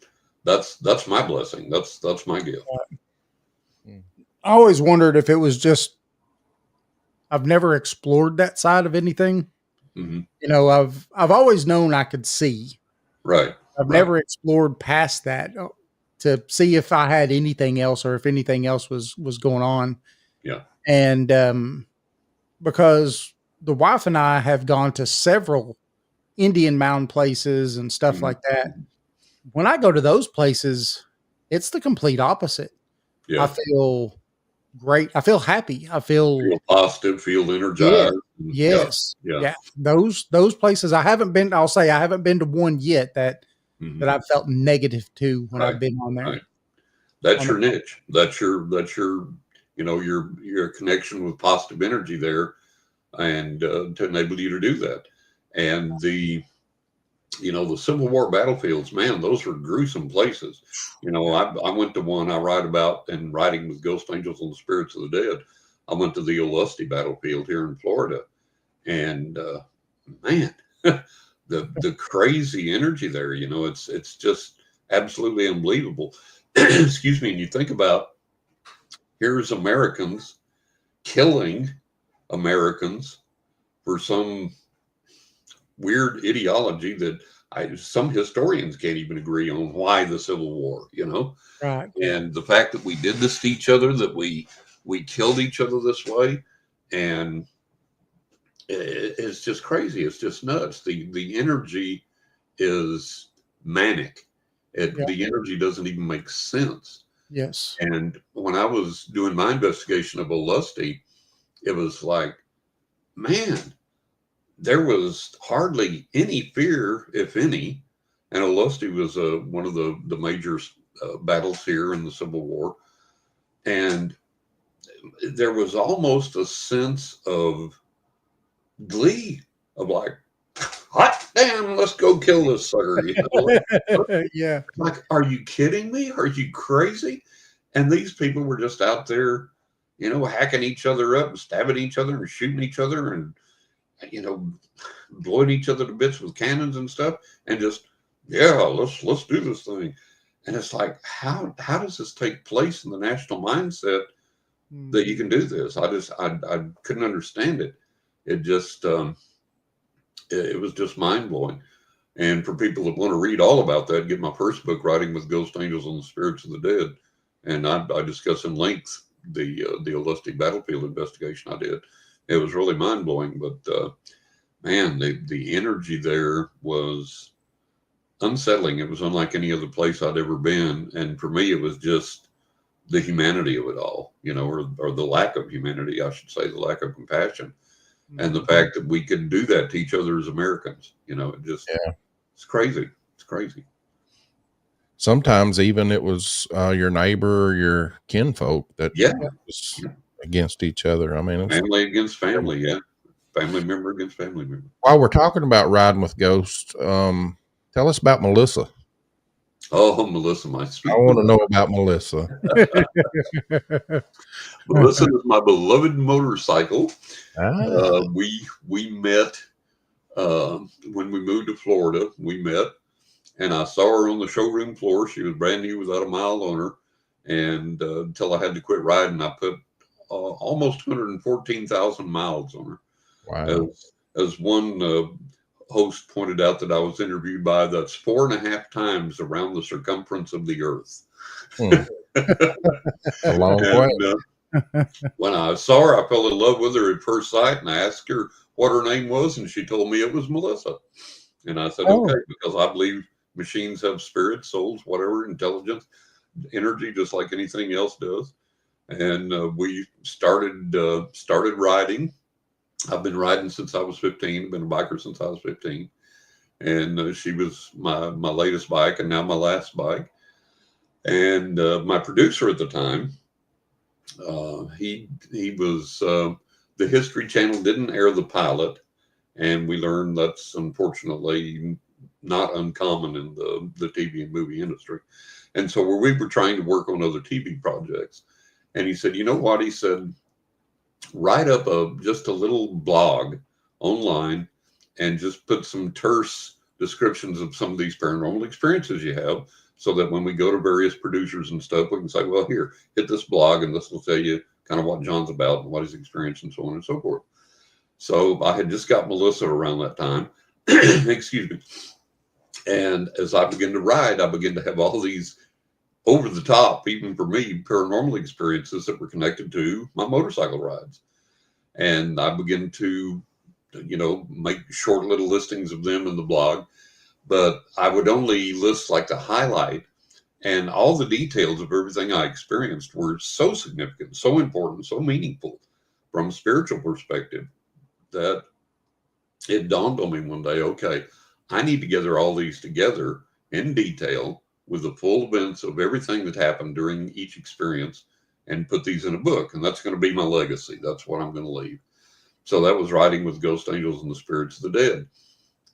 that's my blessing. That's my gift. I always wondered if it was just, I've never explored that side of anything. Mm-hmm. I've always known I could see. Right. I've never explored past that to see if I had anything else or if anything else was going on. Yeah. And because the wife and I have gone to several Indian mound places and stuff like that. when I go to those places, it's the complete opposite. Yeah. I feel great. I feel happy. I feel positive, feel yeah, energized. yes, Yeah. yeah. Those places I haven't been. I'll say I haven't been to one yet that I've felt negative to when I've been on there. Right. That's your niche. That's your your connection with positive energy there, and to enable you to do that. And the Civil War battlefields, man, those were gruesome places. I went to one I write about in Writing with Ghost Angels and the Spirits of the Dead. I went to the Ulusty battlefield here in Florida, and man, the crazy energy there. It's just absolutely unbelievable. Excuse me. And you think about, here's Americans killing Americans for some weird ideology that some historians can't even agree on why the Civil War, Right. And the fact that we did this to each other, that we killed each other this way, and it's just crazy. It's just nuts. The energy is manic. The energy doesn't even make sense. Yes. And when I was doing my investigation of Ulusty, it was like, man, there was hardly any fear, if any. And Ulusty was one of the major battles here in the Civil War. And there was almost a sense of glee, of like, hot damn, let's go kill this sucker. Yeah. Like, are you kidding me? Are you crazy? And these people were just out there, hacking each other up and stabbing each other and shooting each other and, blowing each other to bits with cannons and stuff. And just, let's do this thing. And it's like, how does this take place in the national mindset that you can do this? I couldn't understand it. It just, it was just mind blowing. And for people that want to read all about that, get my first book, Writing with Ghost Angels and the Spirits of the Dead. And I discuss in length the Ulusty battlefield investigation I did. It was really mind blowing, but man, the energy there was unsettling. It was unlike any other place I'd ever been. And for me, it was just the humanity of it all, or the lack of humanity, I should say, the lack of compassion. And the fact that we could do that to each other as Americans, it just, it's crazy. It's crazy. Sometimes even it was your neighbor or your kinfolk that was against each other. I mean, family against family. Yeah. Family member against family member. While we're talking about riding with ghosts, tell us about Melissa. Oh, Melissa, my sweet. I want to know about Melissa. Melissa is my beloved motorcycle. Ah. We met when we moved to Florida. We met, and I saw her on the showroom floor. She was brand new, without a mile on her, and until I had to quit riding, I put almost 114,000 miles on her. Wow. As one host pointed out that I was interviewed by, that's 4.5 times around the circumference of the earth. A long way. When I saw her, I fell in love with her at first sight, and I asked her what her name was, and she told me it was Melissa. And I said, okay, because I believe machines have spirits, souls, whatever, intelligence, energy, just like anything else does. And we started riding. I've been riding since I was 15. I've been a biker since I was 15. And she was my latest bike, and now my last bike. And my producer at the time, he was, the History Channel didn't air the pilot. And we learned that's unfortunately not uncommon in the TV and movie industry. And so we were trying to work on other TV projects. And he said, you know what? He said, write up just a little blog online and just put some terse descriptions of some of these paranormal experiences you have, so that when we go to various producers and stuff, we can say, well, here, hit this blog, and this will tell you kind of what John's about and what he's experienced and so on and so forth. So I had just got Melissa around that time. Excuse me. And as I began to ride, I began to have all these over the top, even for me, paranormal experiences that were connected to my motorcycle rides. And I began to, make short little listings of them in the blog. but I would only list like the highlight, and all the details of everything I experienced were so significant, so important, so meaningful from a spiritual perspective that it dawned on me one day, okay, I need to gather all these together in detail with the full events of everything that happened during each experience and put these in a book. And that's going to be my legacy. That's what I'm going to leave. So that was writing with ghost angels and the spirits of the dead.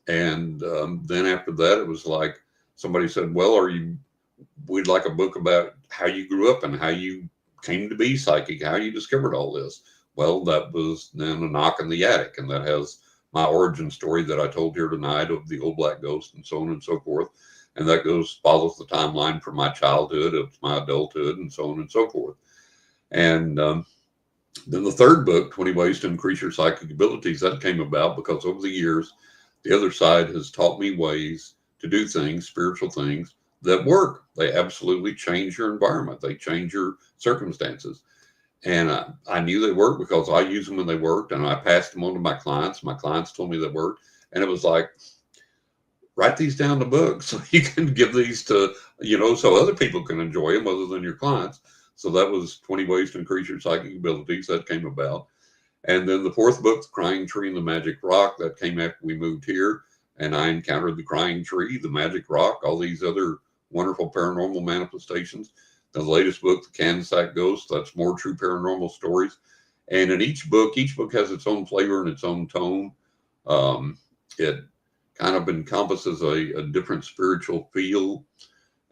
And then after that, it was like somebody said, well, we'd like a book about how you grew up and how you came to be psychic, how you discovered all this. Well, that was then a knock in the attic, and that has my origin story that I told here tonight of the old black ghost and so on and so forth. And that follows the timeline from my childhood up to my adulthood and so on and so forth. And then the third book, 20 Ways to Increase Your Psychic Abilities, that came about because over the years, the other side has taught me ways to do things, spiritual things, that work. They absolutely change your environment. They change your circumstances. And I knew they worked because I used them when they worked, and I passed them on to my clients. My clients told me they worked. And it was like, write these down in the book so you can give these to, so other people can enjoy them other than your clients. So that was 20 Ways to Increase Your Psychic Abilities. That came about. And then the fourth book, The Crying Tree and the Magic Rock, that came after we moved here. And I encountered the crying tree, the magic rock, all these other wonderful paranormal manifestations. The latest book, The Cansack Ghost, that's more true paranormal stories. And in each book has its own flavor and its own tone. It kind of encompasses a different spiritual feel.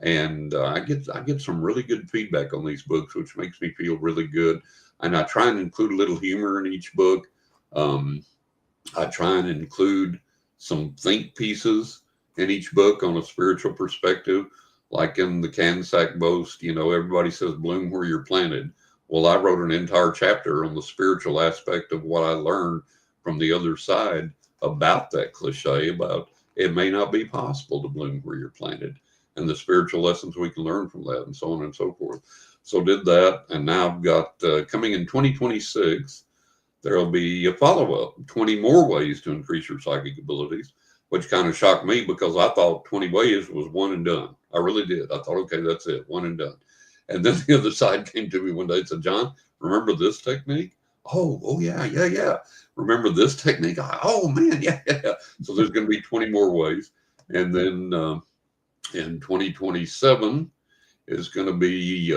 And I get some really good feedback on these books, which makes me feel really good. And I try and include a little humor in each book. I try and include some think pieces in each book on a spiritual perspective. Like in the Cansack Boast, everybody says bloom where you're planted. Well, I wrote an entire chapter on the spiritual aspect of what I learned from the other side about that cliche, about it may not be possible to bloom where you're planted, and the spiritual lessons we can learn from that, and so on and so forth. So did that, and now I've got, coming in 2026, there'll be a follow-up, 20 more ways to increase your psychic abilities, which kind of shocked me because I thought 20 ways was one and done. I really did. I thought, okay, that's it, one and done. And then the other side came to me one day and said, John, remember this technique? Oh, yeah. Remember this technique? Oh, man, yeah. So there's going to be 20 more ways. And then in 2027 is going to be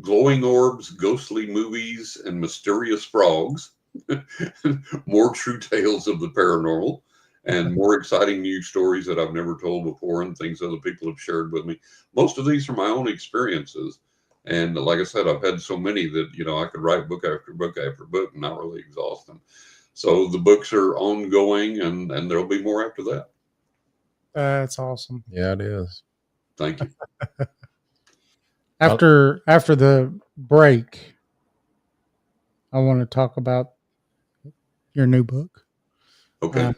glowing orbs, ghostly movies, and mysterious frogs. More true tales of the paranormal. And more exciting news stories that I've never told before and things other people have shared with me. Most of these are my own experiences. And like I said, I've had so many that, I could write book after book after book and not really exhaust them. So the books are ongoing, and there'll be more after that. That's awesome. Yeah, it is. Thank you. After the break, I want to talk about your new book. Okay.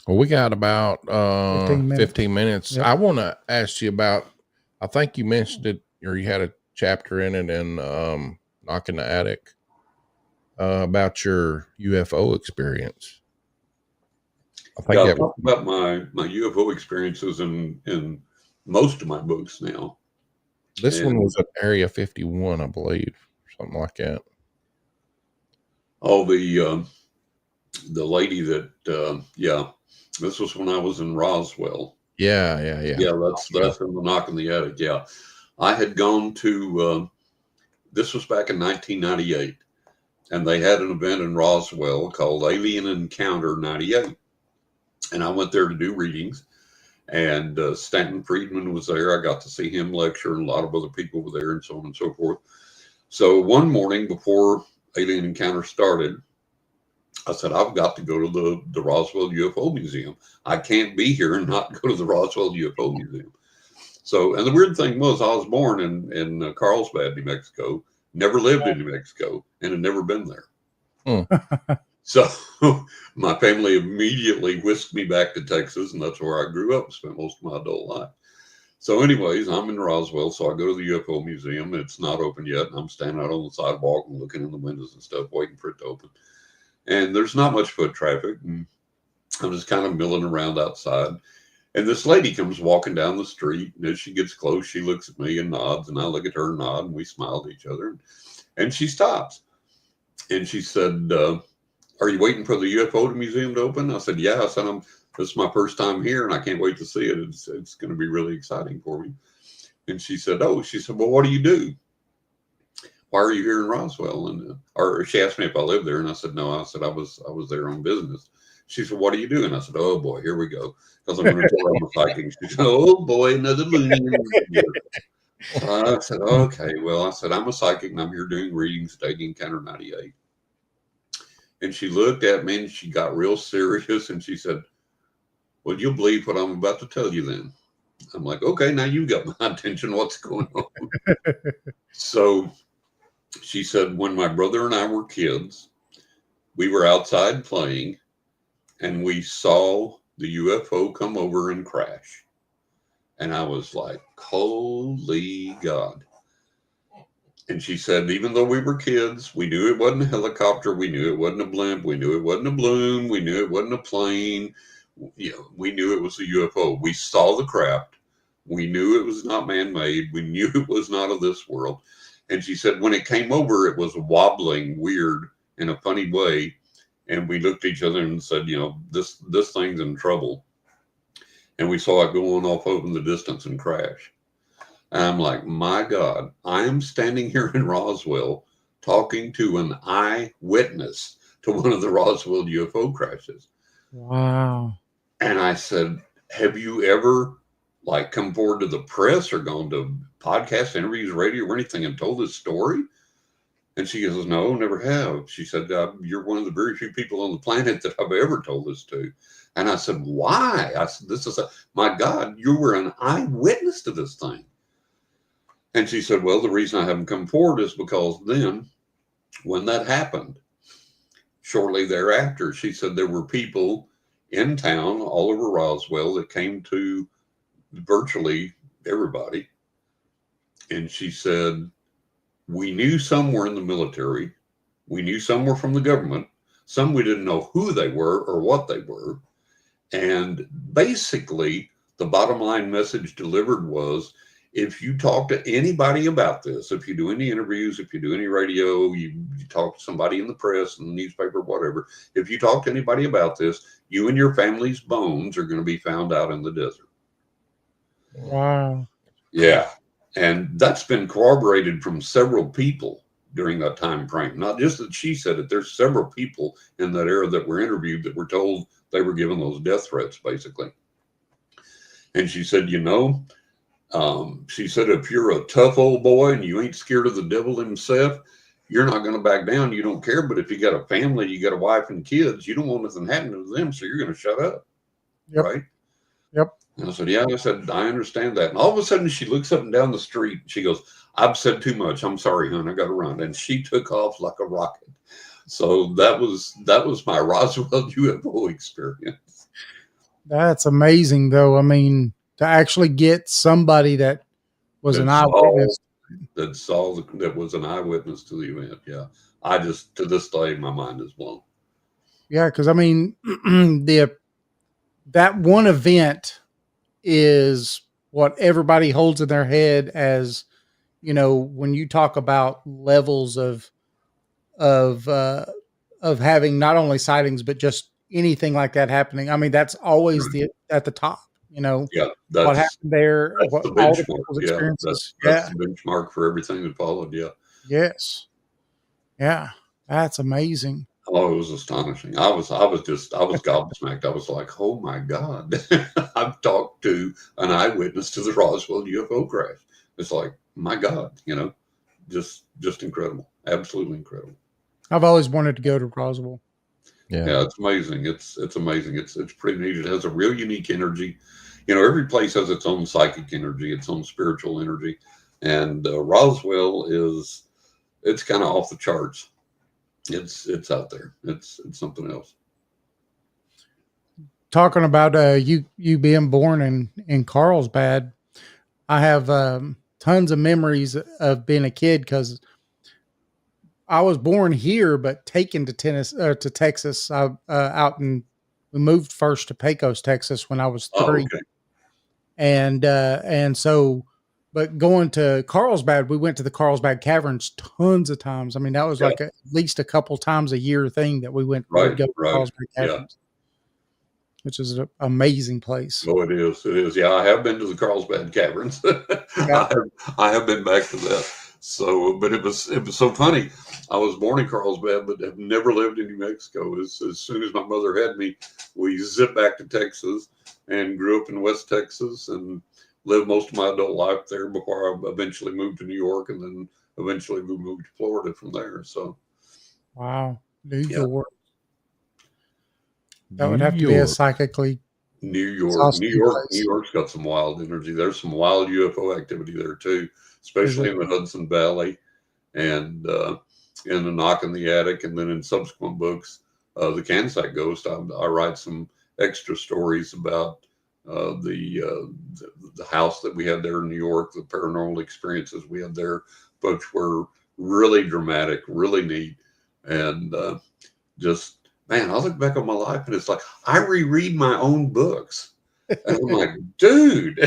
Well, we got about 15 minutes. Yep. I want to ask you about, I think you mentioned it, or you had a chapter in it in Knock in the Attic about your UFO experience. I think I talk about my UFO experiences in most of my books now. This one was at Area 51, I believe, something like that. Oh, the lady that, this was when I was in Roswell. Yeah. Yeah, that's in the Knock in the Attic. Yeah, I had gone to. This was back in 1998, and they had an event in Roswell called Alien Encounter 98, and I went there to do readings. And Stanton Friedman was there. I got to see him lecture, and a lot of other people were there, and so on and so forth. So one morning before Alien Encounter started, I said, I've got to go to the Roswell UFO Museum. I can't be here and not go to the Roswell UFO Museum. So, and the weird thing was, I was born in Carlsbad, New Mexico, never lived in New Mexico, and had never been there. So my family immediately whisked me back to Texas, and that's where I grew up, spent most of my adult life. So anyways, I'm in Roswell, so I go to the UFO Museum. It's not open yet, and I'm standing out on the sidewalk and looking in the windows and stuff, waiting for it to open. And there's not much foot traffic. And I'm just kind of milling around outside. And this lady comes walking down the street. And as she gets close, she looks at me and nods. And I look at her and nod. And we smile at each other. And she stops. And she said, are you waiting for the UFO museum to open? I said, yeah. I said, this is my first time here. And I can't wait to see it. It's going to be really exciting for me. And she said, well, what do you do? Why are you here in Roswell? And or she asked me if I lived there. And I said, no. I said, I was there on business. She said, what do you do? And I said, oh boy, here we go. Because I'm going to tell her I'm a psychic. She said, oh boy, another loon. I said, okay. Well, I said, I'm a psychic and I'm here doing readings, taking Encounter 98. And she looked at me and she got real serious and she said, well, you'll believe what I'm about to tell you then. I'm like, okay, now you got my attention. What's going on? So she said, when my brother and I were kids, we were outside playing and we saw the UFO come over and crash. And I was like, holy God. And she said, even though we were kids, we knew it wasn't a helicopter. We knew it wasn't a blimp. We knew it wasn't a balloon. We knew it wasn't a plane. We knew it was a UFO. We saw the craft. We knew it was not man-made. We knew it was not of this world. And she said, when it came over, it was wobbling weird in a funny way. And we looked at each other and said, this thing's in trouble. And we saw it going off over in the distance and crash. And I'm like, my God, I am standing here in Roswell talking to an eyewitness to one of the Roswell UFO crashes. Wow. And I said, have you ever come forward to the press or gone to podcast interviews, radio or anything and told this story? And she goes, no, never have. She said, you're one of the very few people on the planet that I've ever told this to. And I said, why? I said, my God, you were an eyewitness to this thing. And she said, well, the reason I haven't come forward is because then when that happened, shortly thereafter, she said there were people in town all over Roswell that came to virtually everybody. And she said, we knew some were in the military. We knew some were from the government. Some we didn't know who they were or what they were. And basically, the bottom line message delivered was, if you talk to anybody about this, if you do any interviews, if you do any radio, you talk to somebody in the press and the newspaper, whatever, if you talk to anybody about this, you and your family's bones are going to be found out in the desert. Wow. Yeah. And that's been corroborated from several people during that time frame. Not just that she said it, there's several people in that era that were interviewed that were told they were given those death threats, basically. And she said, she said, if you're a tough old boy and you ain't scared of the devil himself, you're not going to back down. You don't care. But if you got a family, you got a wife and kids, you don't want nothing happening to them. So you're going to shut up. Yep. Right. Yep. And I said, yeah. I said, I understand that. And all of a sudden she looks up and down the street. She goes, I've said too much. I'm sorry, hon. I got to run. And she took off like a rocket. So that was my Roswell UFO experience. That's amazing, though. I mean, to actually get somebody that was an eyewitness. That was an eyewitness to the event. Yeah. I just, to this day, my mind is blown. Yeah. Cause I mean, that one event is what everybody holds in their head as, when you talk about levels of having not only sightings, but just anything like that happening. I mean, that's always at the top, Yeah. What happened there, that's the all the benchmark. people's experiences. That's the benchmark for everything that followed. Yeah. Yes. Yeah. That's amazing. Oh, it was astonishing. I was gobsmacked. I was like, oh my God, I've talked to an eyewitness to the Roswell UFO crash. It's like, my God, just incredible. Absolutely incredible. I've always wanted to go to Roswell. Yeah, it's amazing. It's amazing. It's pretty neat. It has a real unique energy. Every place has its own psychic energy, its own spiritual energy. And Roswell it's kind of off the charts. It's out there. It's something else. Talking about you being born in Carlsbad, I have tons of memories of being a kid because I was born here but taken to Texas out in We moved first to Pecos, Texas when I was 3. okay. And so, but going to Carlsbad, we went to the Carlsbad Caverns tons of times. I mean, that was Yeah. like at least a couple times a year thing that we would Right, go to right. Carlsbad Yeah. Caverns, which is an amazing place. Oh, it is. It is. Yeah, I have been to the Carlsbad Caverns. Yeah. I have been back to that. So, but it was so funny. I was born in Carlsbad, but have never lived in New Mexico. As soon as my mother had me, we zipped back to Texas and grew up in West Texas and lived most of my adult life there before I eventually moved to New York, and then eventually we moved to Florida from there. So, Wow. New Yeah. York. That would have to be a psychically New York, exhausting place. New York's got some wild energy. There's some wild UFO activity there too, especially in the Hudson Valley and in the Knock in the Attic, and then in subsequent books, the Kansak Ghost. I write some extra stories about the house that we had there in New York, the paranormal experiences we had there, which were really dramatic, really neat, and just. Man, I look back on my life and it's like I reread my own books. And I'm like, dude,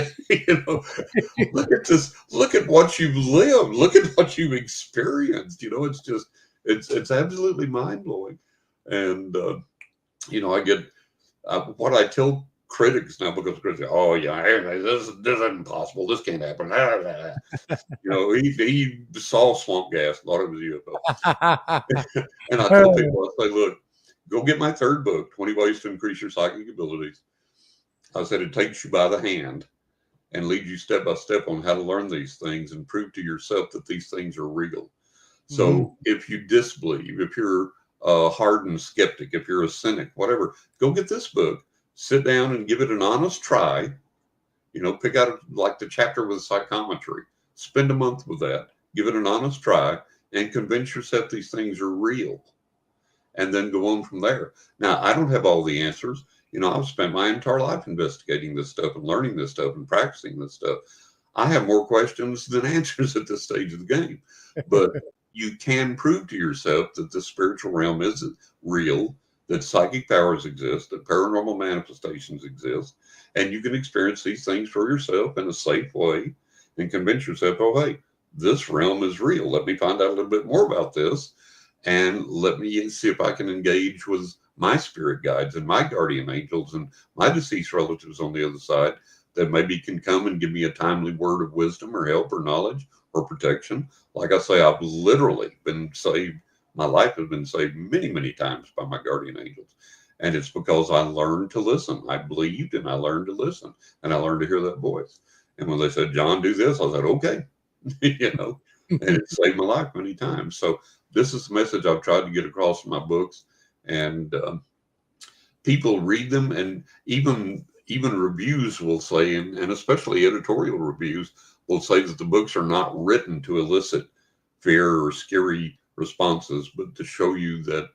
look at this, look at what you've lived, look at what you've experienced. It's just it's absolutely mind-blowing. And I get what I tell critics now, because critics say, oh yeah, this isn't possible, this can't happen. He saw swamp gas, thought it was UFO. And I tell people, I say, look, go get my third book, 20 Ways to Increase Your Psychic Abilities. I said it takes you by the hand and leads you step by step on how to learn these things and prove to yourself that these things are real. So if you disbelieve, if you're a hardened skeptic, if you're a cynic, whatever, go get this book, sit down and give it an honest try. Pick out like the chapter with psychometry, spend a month with that, give it an honest try, and convince yourself these things are real. And then go on from there. Now, I don't have all the answers. I've spent my entire life investigating this stuff and learning this stuff and practicing this stuff. I have more questions than answers at this stage of the game. But you can prove to yourself that the spiritual realm is real, that psychic powers exist, that paranormal manifestations exist, and you can experience these things for yourself in a safe way and convince yourself, oh, hey, this realm is real. Let me find out a little bit more about this. And let me see if I can engage with my spirit guides and my guardian angels and my deceased relatives on the other side that maybe can come and give me a timely word of wisdom or help or knowledge or protection. Like I say, I've literally been saved. My life has been saved many, many times by my guardian angels. And it's because I learned to listen. I believed and I learned to listen. And I learned to hear that voice. And when they said, John, do this, I said, okay. And it saved my life many times. So this is the message I've tried to get across in my books, and people read them, and even reviews will say, and especially editorial reviews will say that the books are not written to elicit fear or scary responses, but to show you that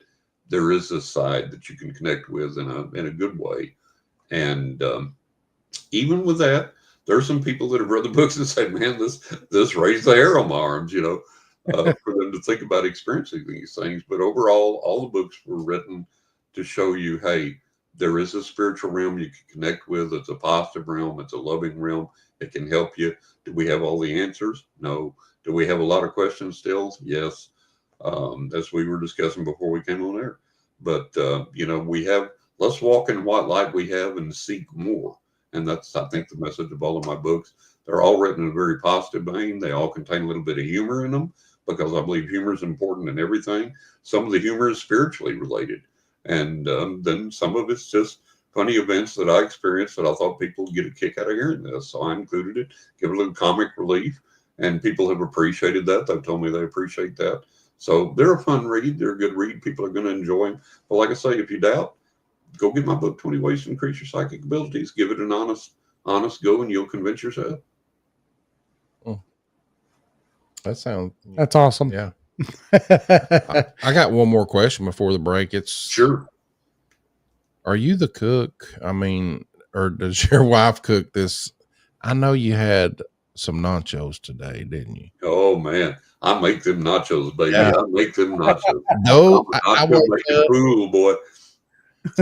there is a side that you can connect with in a good way. And even with that, there are some people that have read the books and say, man, this raised the hair on my arms, for them to think about experiencing these things. But overall, all the books were written to show you, hey, there is a spiritual realm you can connect with. It's a positive realm. It's a loving realm. It can help you. Do we have all the answers? No. Do we have a lot of questions still? Yes. As we were discussing before we came on air. But, let's walk in what light we have and seek more. And that's, I think, the message of all of my books. They're all written in a very positive vein. They all contain a little bit of humor in them, because I believe humor is important in everything. Some of the humor is spiritually related. And then some of it's just funny events that I experienced that I thought people would get a kick out of hearing this. So I included it, give a little comic relief. And people have appreciated that. They've told me they appreciate that. So they're a fun read. They're a good read. People are going to enjoy them. But like I say, if you doubt, go get my book, 20 Ways to Increase Your Psychic Abilities. Give it an honest go, and you'll convince yourself. That's awesome. Yeah. I got one more question before the break. It's Sure. Are you the cook? I mean, or does your wife cook this? I know you had some nachos today, didn't you? Oh man, I make them nachos, baby. Yeah. I make them nachos. No, I wake up. Fool, boy.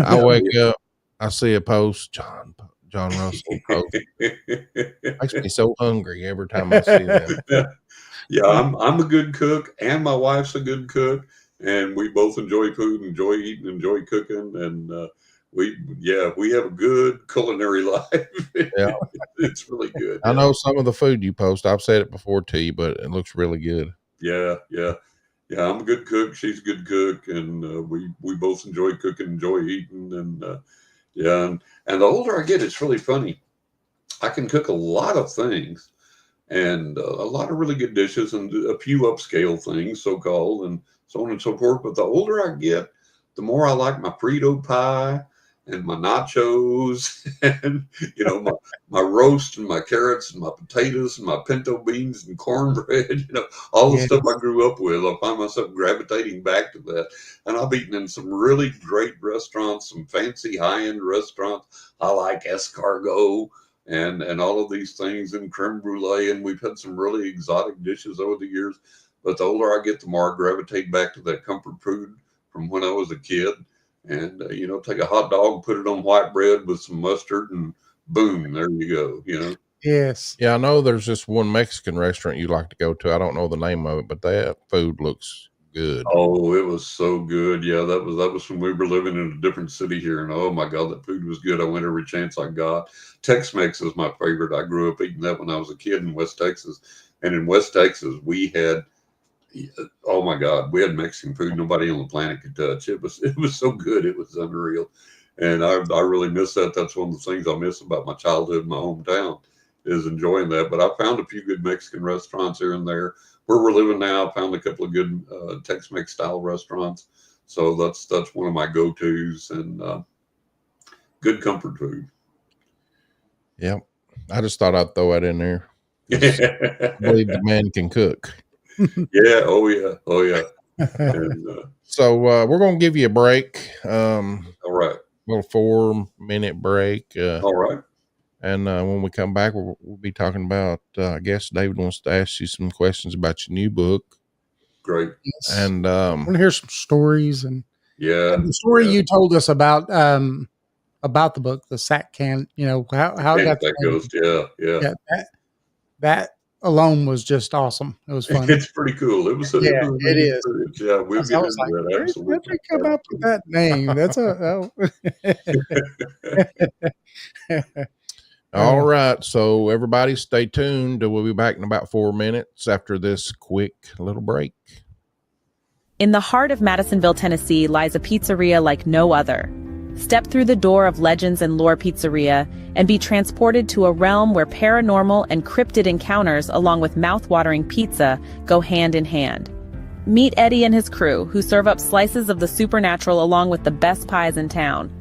I wake up I see a post, John Russell post. Makes me so hungry every time I see that. Yeah, I'm a good cook, and my wife's a good cook, and we both enjoy food, enjoy eating, enjoy cooking, and we have a good culinary life. Yeah. It's really good. I know some of the food you post. I've said it before to you, but it looks really good. Yeah. I'm a good cook. She's a good cook, and we both enjoy cooking, enjoy eating, and and the older I get, it's really funny. I can cook a lot of things, and a lot of really good dishes, and a few upscale things, so called, and so on and so forth. But the older I get, the more I like my Frito pie and my nachos, and my roast and my carrots and my potatoes and my pinto beans and cornbread. All the stuff I grew up with. I find myself gravitating back to that, and I've eaten in some really great restaurants, some fancy high-end restaurants. I like escargot and all of these things, and creme brulee, and we've had some really exotic dishes over the years. But the older I get, the more I gravitate back to that comfort food from when I was a kid. And take a hot dog, put it on white bread with some mustard, and boom, there you go. Yes. Yeah, I know there's this one Mexican restaurant you like to go to. I don't know the name of it, but that food looks good. Oh, it was so good. Yeah, that was when we were living in a different city here, and oh my God, that food was good. I went every chance I got. Tex-Mex is my favorite. I grew up eating that when I was a kid in West Texas, and in West Texas we had, oh my God, we had Mexican food nobody on the planet could touch. It was so good. It was unreal. And I really miss that. That's one of the things I miss about my childhood, my hometown, is enjoying that. But I found a few good Mexican restaurants here and there. Where we're living now, I found a couple of good Tex-Mex style restaurants. So that's one of my go-tos, and good comfort food. Yep. I just thought I'd throw that in there. I believe the man can cook. Yeah. Oh yeah. And, so we're going to give you a break. All right. Little 4-minute break. All right. And when we come back, we'll be talking about, I guess David wants to ask you some questions about your new book. Great. Yes. And I want to hear some stories, and the story you told us about the book, the sack can, how it got that goes. Yeah. That alone was just awesome. It was fun. It's pretty cool. It was. It is. Yeah, we'll get into that. Absolutely. Where'd they come up with that name? That's all right. So everybody stay tuned. We'll be back in about 4 minutes after this quick little break. In the heart of Madisonville, Tennessee, lies a pizzeria like no other. Step through the door of Legends and Lore Pizzeria and be transported to a realm where paranormal and cryptid encounters, along with mouth-watering pizza, go hand in hand. Meet Eddie and his crew, who serve up slices of the supernatural along with the best pies in town.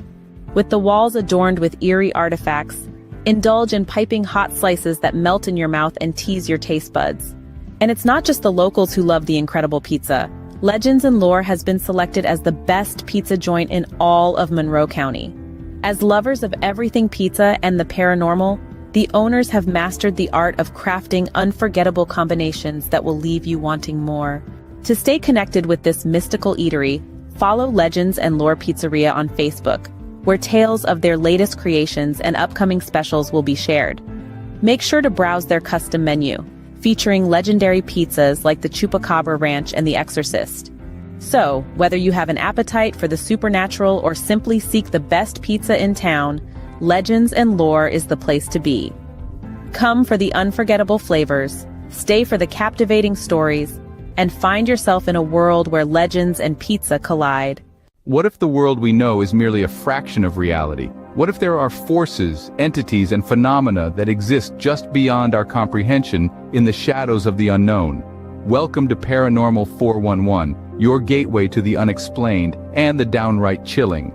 With the walls adorned with eerie artifacts, indulge in piping hot slices that melt in your mouth and tease your taste buds. And it's not just the locals who love the incredible pizza. Legends and Lore has been selected as the best pizza joint in all of Monroe County. As lovers of everything pizza and the paranormal, the owners have mastered the art of crafting unforgettable combinations that will leave you wanting more. To stay connected with this mystical eatery, follow Legends and Lore Pizzeria on Facebook, where tales of their latest creations and upcoming specials will be shared. Make sure to browse their custom menu, featuring legendary pizzas like the Chupacabra Ranch and the Exorcist. So, whether you have an appetite for the supernatural or simply seek the best pizza in town, Legends and Lore is the place to be. Come for the unforgettable flavors, stay for the captivating stories, and find yourself in a world where legends and pizza collide. What if the world we know is merely a fraction of reality? What if there are forces, entities, and phenomena that exist just beyond our comprehension in the shadows of the unknown? Welcome to Paranormal 411, your gateway to the unexplained and the downright chilling.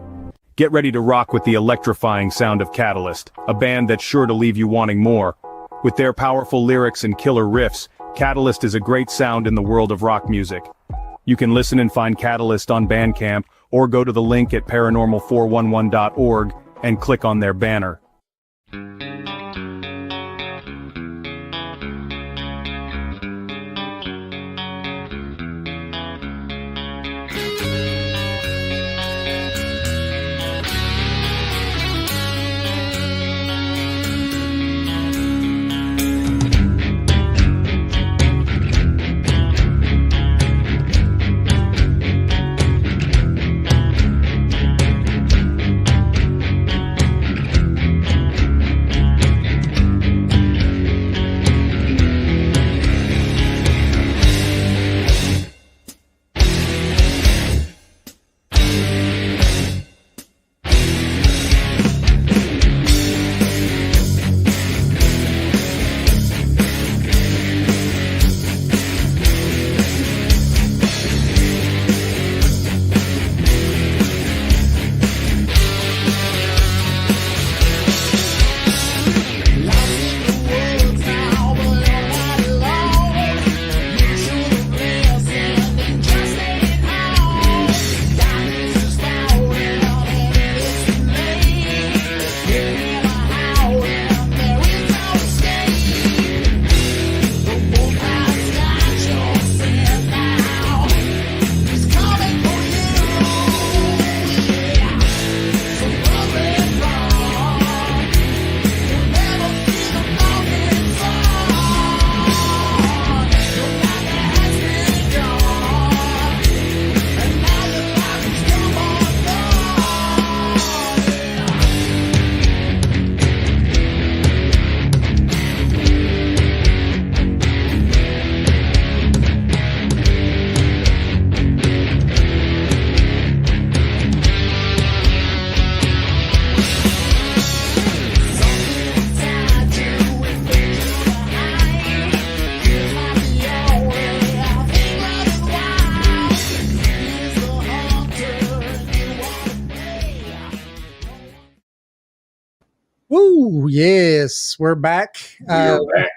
Get ready to rock with the electrifying sound of Catalyst, a band that's sure to leave you wanting more. With their powerful lyrics and killer riffs, Catalyst is a great sound in the world of rock music. You can listen and find Catalyst on Bandcamp, or go to the link at paranormal411.org and click on their banner. Woo! Yes, we're back. We're back.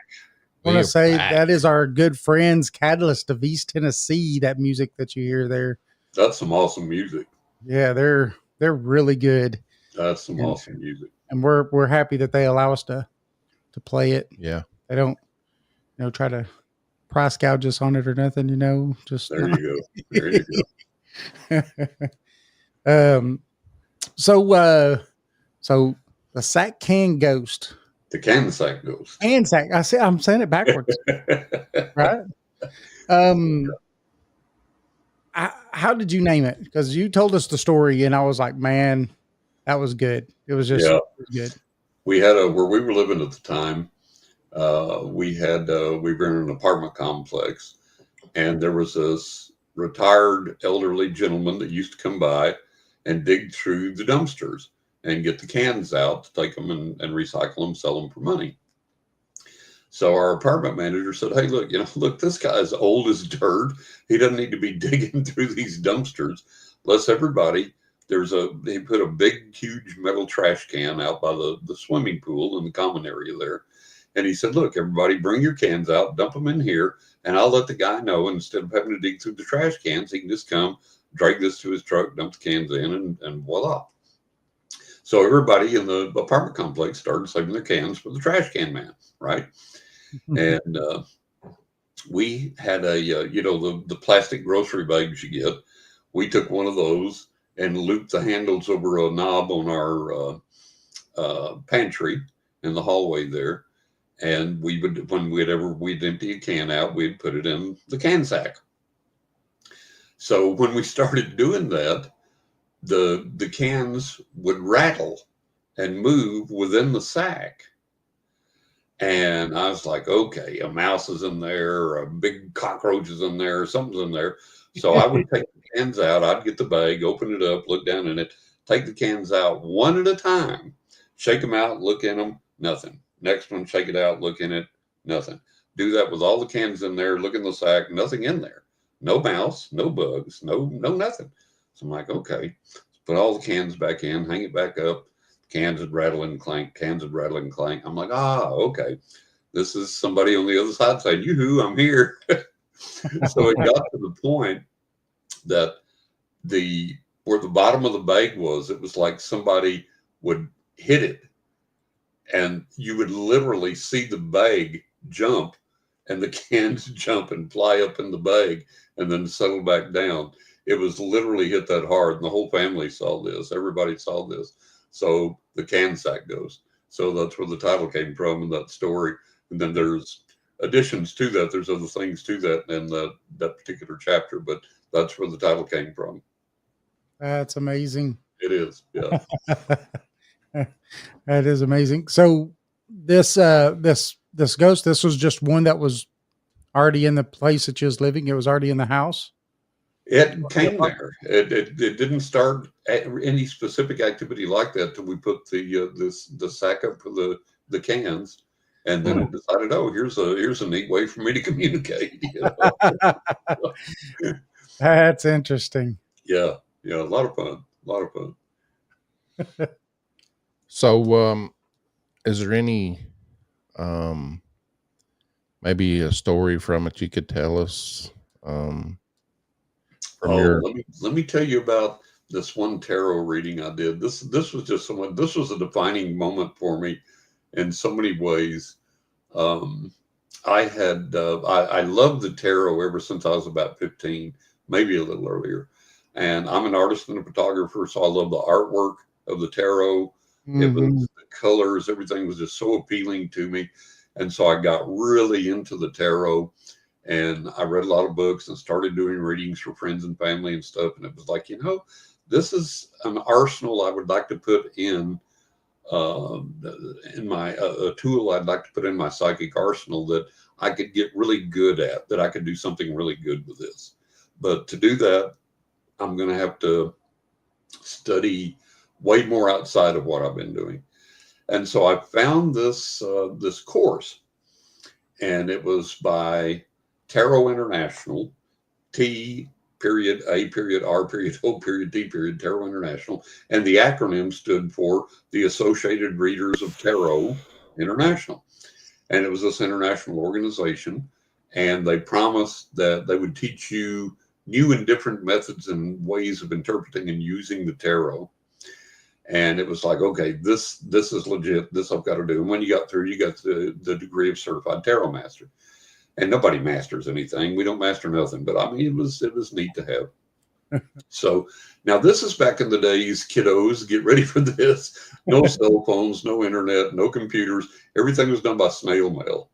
I want We to are say back. that is our good friends Catalyst of East Tennessee. That music that you hear there, That's some awesome music. yeah, they're really good, That's some and awesome music. we're happy that they allow us to play it. Yeah. They don't, try to price gouge us on it or nothing. Just There you go. There you go. So the sack can ghost The Cansack Ghost. and sack. I'm saying it backwards, right? How did you name it? Because you told us the story, and I was like, man, that was good. It was just Yeah. it was good. We had where we were living at the time. We were in an apartment complex, and there was this retired elderly gentleman that used to come by and dig through the dumpsters and get the cans out to take them and recycle them, sell them for money. So our apartment manager said, "Hey, look, this guy's old as dirt. He doesn't need to be digging through these dumpsters. Let's everybody." They put a big, huge metal trash can out by the swimming pool in the common area there. And he said, "Look, everybody, bring your cans out, dump them in here, and I'll let the guy know instead of having to dig through the trash cans, he can just come, drag this to his truck, dump the cans in, and voila." So everybody in the apartment complex started saving their cans for the trash can man, right? And we had the plastic grocery bags you get. We took one of those and looped the handles over a knob on our pantry in the hallway there. And we'd empty a can out, we'd put it in the can sack. So when we started doing that, the cans would rattle and move within the sack. And I was like, okay, a mouse is in there, a big cockroach is in there, something's in there. So I would take the cans out, I'd get the bag, open it up, look down in it, take the cans out one at a time, shake them out, look in them, nothing. Next one, shake it out, look in it, nothing. Do that with all the cans in there, look in the sack, nothing in there. No mouse, no bugs, no nothing. So I'm like, okay, put all the cans back in, hang it back up. Cans would rattle and clank, cans would rattle and clank. I'm like, okay. This is somebody on the other side saying, "Yoo-hoo, I'm here." So it got to the point that where the bottom of the bag was, it was like somebody would hit it, and you would literally see the bag jump and the cans jump and fly up in the bag and then settle back down. It was literally hit that hard, and the whole family saw this. Everybody saw this. So the can sack goes. So that's where the title came from in that story. And then there's additions to that. There's other things to that in that particular chapter, but that's where the title came from. That's amazing. It is, yeah. That is amazing. So this ghost, this was just one that was already in the place that you was living. It was already in the house. It came there. It didn't start any specific activity like that till we put the sack up for the cans, and then it decided, oh, here's a neat way for me to communicate. That's interesting. Yeah, a lot of fun. So, is there any, maybe a story from it you could tell us? Let me tell you about this one tarot reading I did. This was just this was a defining moment for me in so many ways. I loved the tarot ever since I was about 15, maybe a little earlier. And I'm an artist and a photographer, so I love the artwork of the tarot. Mm-hmm. It was the colors, everything was just so appealing to me. And so I got really into the tarot. And I read a lot of books and started doing readings for friends and family and stuff. And it was like, this is an arsenal I would like to put in my a tool I'd like to put in my psychic arsenal that I could get really good at, that I could do something really good with this. But to do that, I'm going to have to study way more outside of what I've been doing. And so I found this course, and it was by Tarot International, TIRO period, A period, R period, O period, T period, Tarot International. And the acronym stood for the Associated Readers of Tarot International. And it was this international organization. And they promised that they would teach you new and different methods and ways of interpreting and using the tarot. And it was like, okay, this is legit. This I've got to do. And when you got through, you got the degree of certified tarot master. And nobody masters anything. We don't master nothing. But I mean, it was neat to have. So now this is back in the days, kiddos, get ready for this. No cell phones, no internet, no computers. Everything was done by snail mail.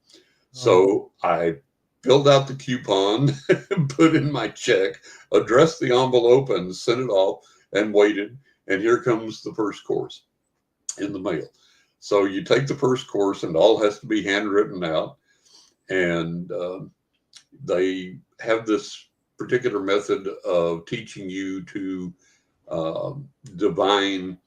So I filled out the coupon, put in my check, addressed the envelope and sent it off and waited. And here comes the first course in the mail. So you take the first course and all has to be handwritten out. And they have this particular method of teaching you to divine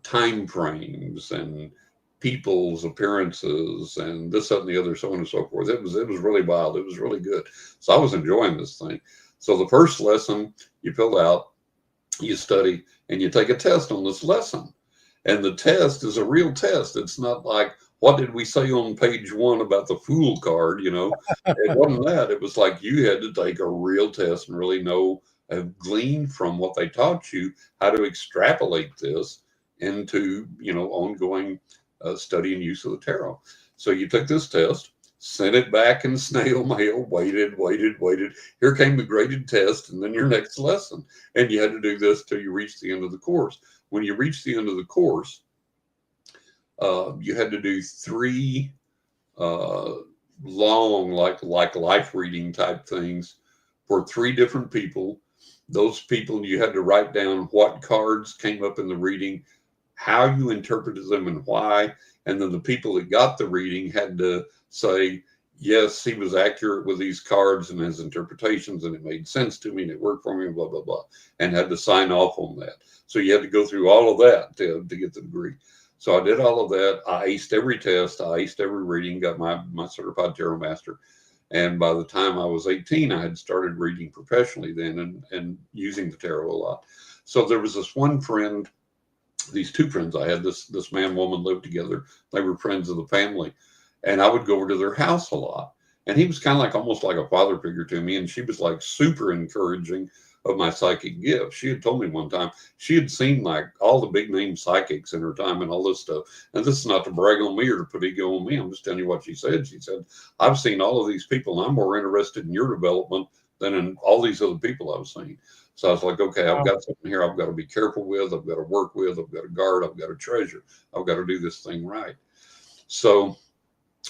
time frames and people's appearances and this, that, and the other, so on and so forth. It was really wild. It was really good. So I was enjoying this thing. So the first lesson you fill out, you study, and you take a test on this lesson. And the test is a real test. It's not like, what did we say on page 1 about the Fool card? You know, it wasn't that. It was like you had to take a real test and really know, glean from what they taught you, how to extrapolate this into, you know, ongoing study and use of the tarot. So you took this test, sent it back in snail mail, waited. Here came the graded test and then your next lesson. And you had to do this till you reached the end of the course. When you reached the end of the course, you had to do 3 long, like life reading type things for 3 different people. Those people, you had to write down what cards came up in the reading, how you interpreted them and why. And then the people that got the reading had to say, yes, he was accurate with these cards and his interpretations, and it made sense to me and it worked for me, blah, blah, blah, and had to sign off on that. So you had to go through all of that to get the degree. So I did all of that. I aced every test. I aced every reading, got my certified tarot master. And by the time I was 18, I had started reading professionally then and using the tarot a lot. So there was this one friend, these 2 friends I had, this man, woman lived together. They were friends of the family. And I would go over to their house a lot. And he was kind of like almost like a father figure to me. And she was like super encouraging of my psychic gifts. She had told me one time she had seen like all the big name psychics in her time and all this stuff. And this is not to brag on me or to put ego on me. I'm just telling you what she said. She said, I've seen all of these people and I'm more interested in your development than in all these other people I've seen. So I was like, okay, I've got something here I've got to be careful with. I've got to work with. I've got to guard. I've got to treasure. I've got to do this thing right. So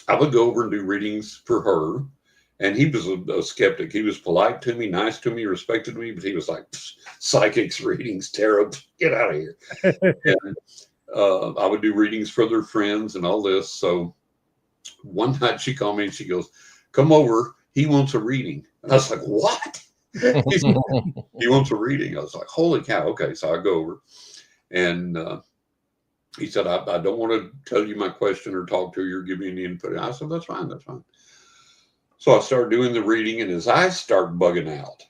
I would go over and do readings for her. And he was a skeptic. He was polite to me, nice to me, respected me, but he was like, psychics, readings, tarot, get out of here. And I would do readings for their friends and all this. So one night she called me and she goes, come over. He wants a reading. And I was like, what? He wants a reading. I was like, holy cow. Okay. So I go over and he said, I don't want to tell you my question or talk to you or give you any input. And I said, that's fine. That's fine. So I started doing the reading and his eyes start bugging out.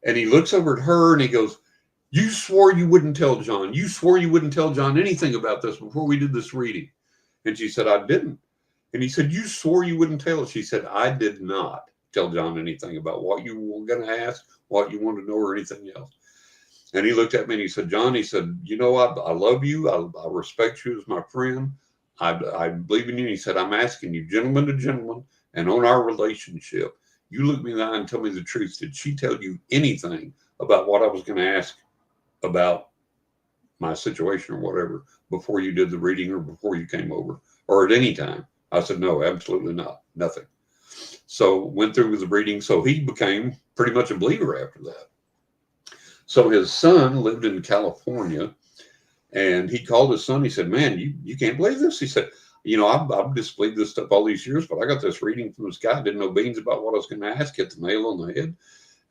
And he looks over at her and he goes, you swore you wouldn't tell John. You swore you wouldn't tell John anything about this before we did this reading. And she said, I didn't. And he said, you swore you wouldn't tell us. She said, I did not tell John anything about what you were going to ask, what you wanted to know, or anything else. And he looked at me and he said, John, he said, you know, I love you. I respect you as my friend. I believe in you. He said, I'm asking you, gentleman to gentleman, and on our relationship, you look me in the eye and tell me the truth. Did she tell you anything about what I was going to ask about my situation or whatever before you did the reading or before you came over or at any time? I said, no, absolutely not. Nothing. So went through with the reading. So he became pretty much a believer after that. So his son lived in California and he called his son. He said, man, you can't believe this. He said, you know, I've disbelieved this stuff all these years, but I got this reading from this guy. I didn't know beans about what I was going to ask. Hit the nail on the head.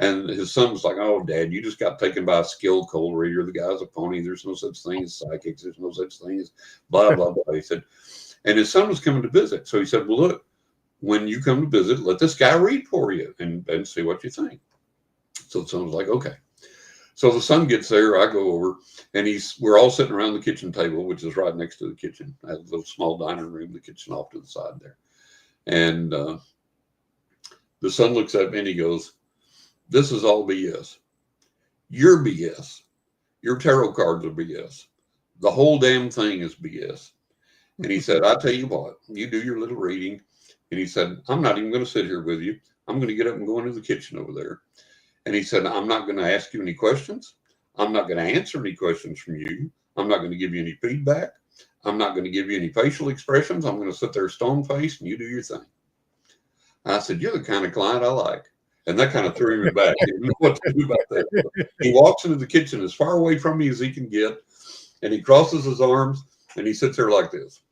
And his son was like, oh, Dad, you just got taken by a skilled cold reader. The guy's a pony. There's no such thing as psychics. There's no such thing as blah, blah, blah. He said, and his son was coming to visit. So he said, well, look, when you come to visit, let this guy read for you and see what you think. So the son was like, okay. So the son gets there, I go over, and we're all sitting around the kitchen table, which is right next to the kitchen. I have a little small dining room, the kitchen off to the side there. And the son looks at me and he goes, "This is all BS. You're BS. Your tarot cards are BS. The whole damn thing is BS." And he said, "I tell you what, you do your little reading." And he said, "I'm not even going to sit here with you. I'm going to get up and go into the kitchen over there." And he said, "I'm not going to ask you any questions. I'm not going to answer any questions from you. I'm not going to give you any feedback. I'm not going to give you any facial expressions. I'm going to sit there stone faced and you do your thing." I said, "You're the kind of client I like." And that kind of threw him back. He didn't know what to do about that. He walks into the kitchen as far away from me as he can get, and he crosses his arms and he sits there like this.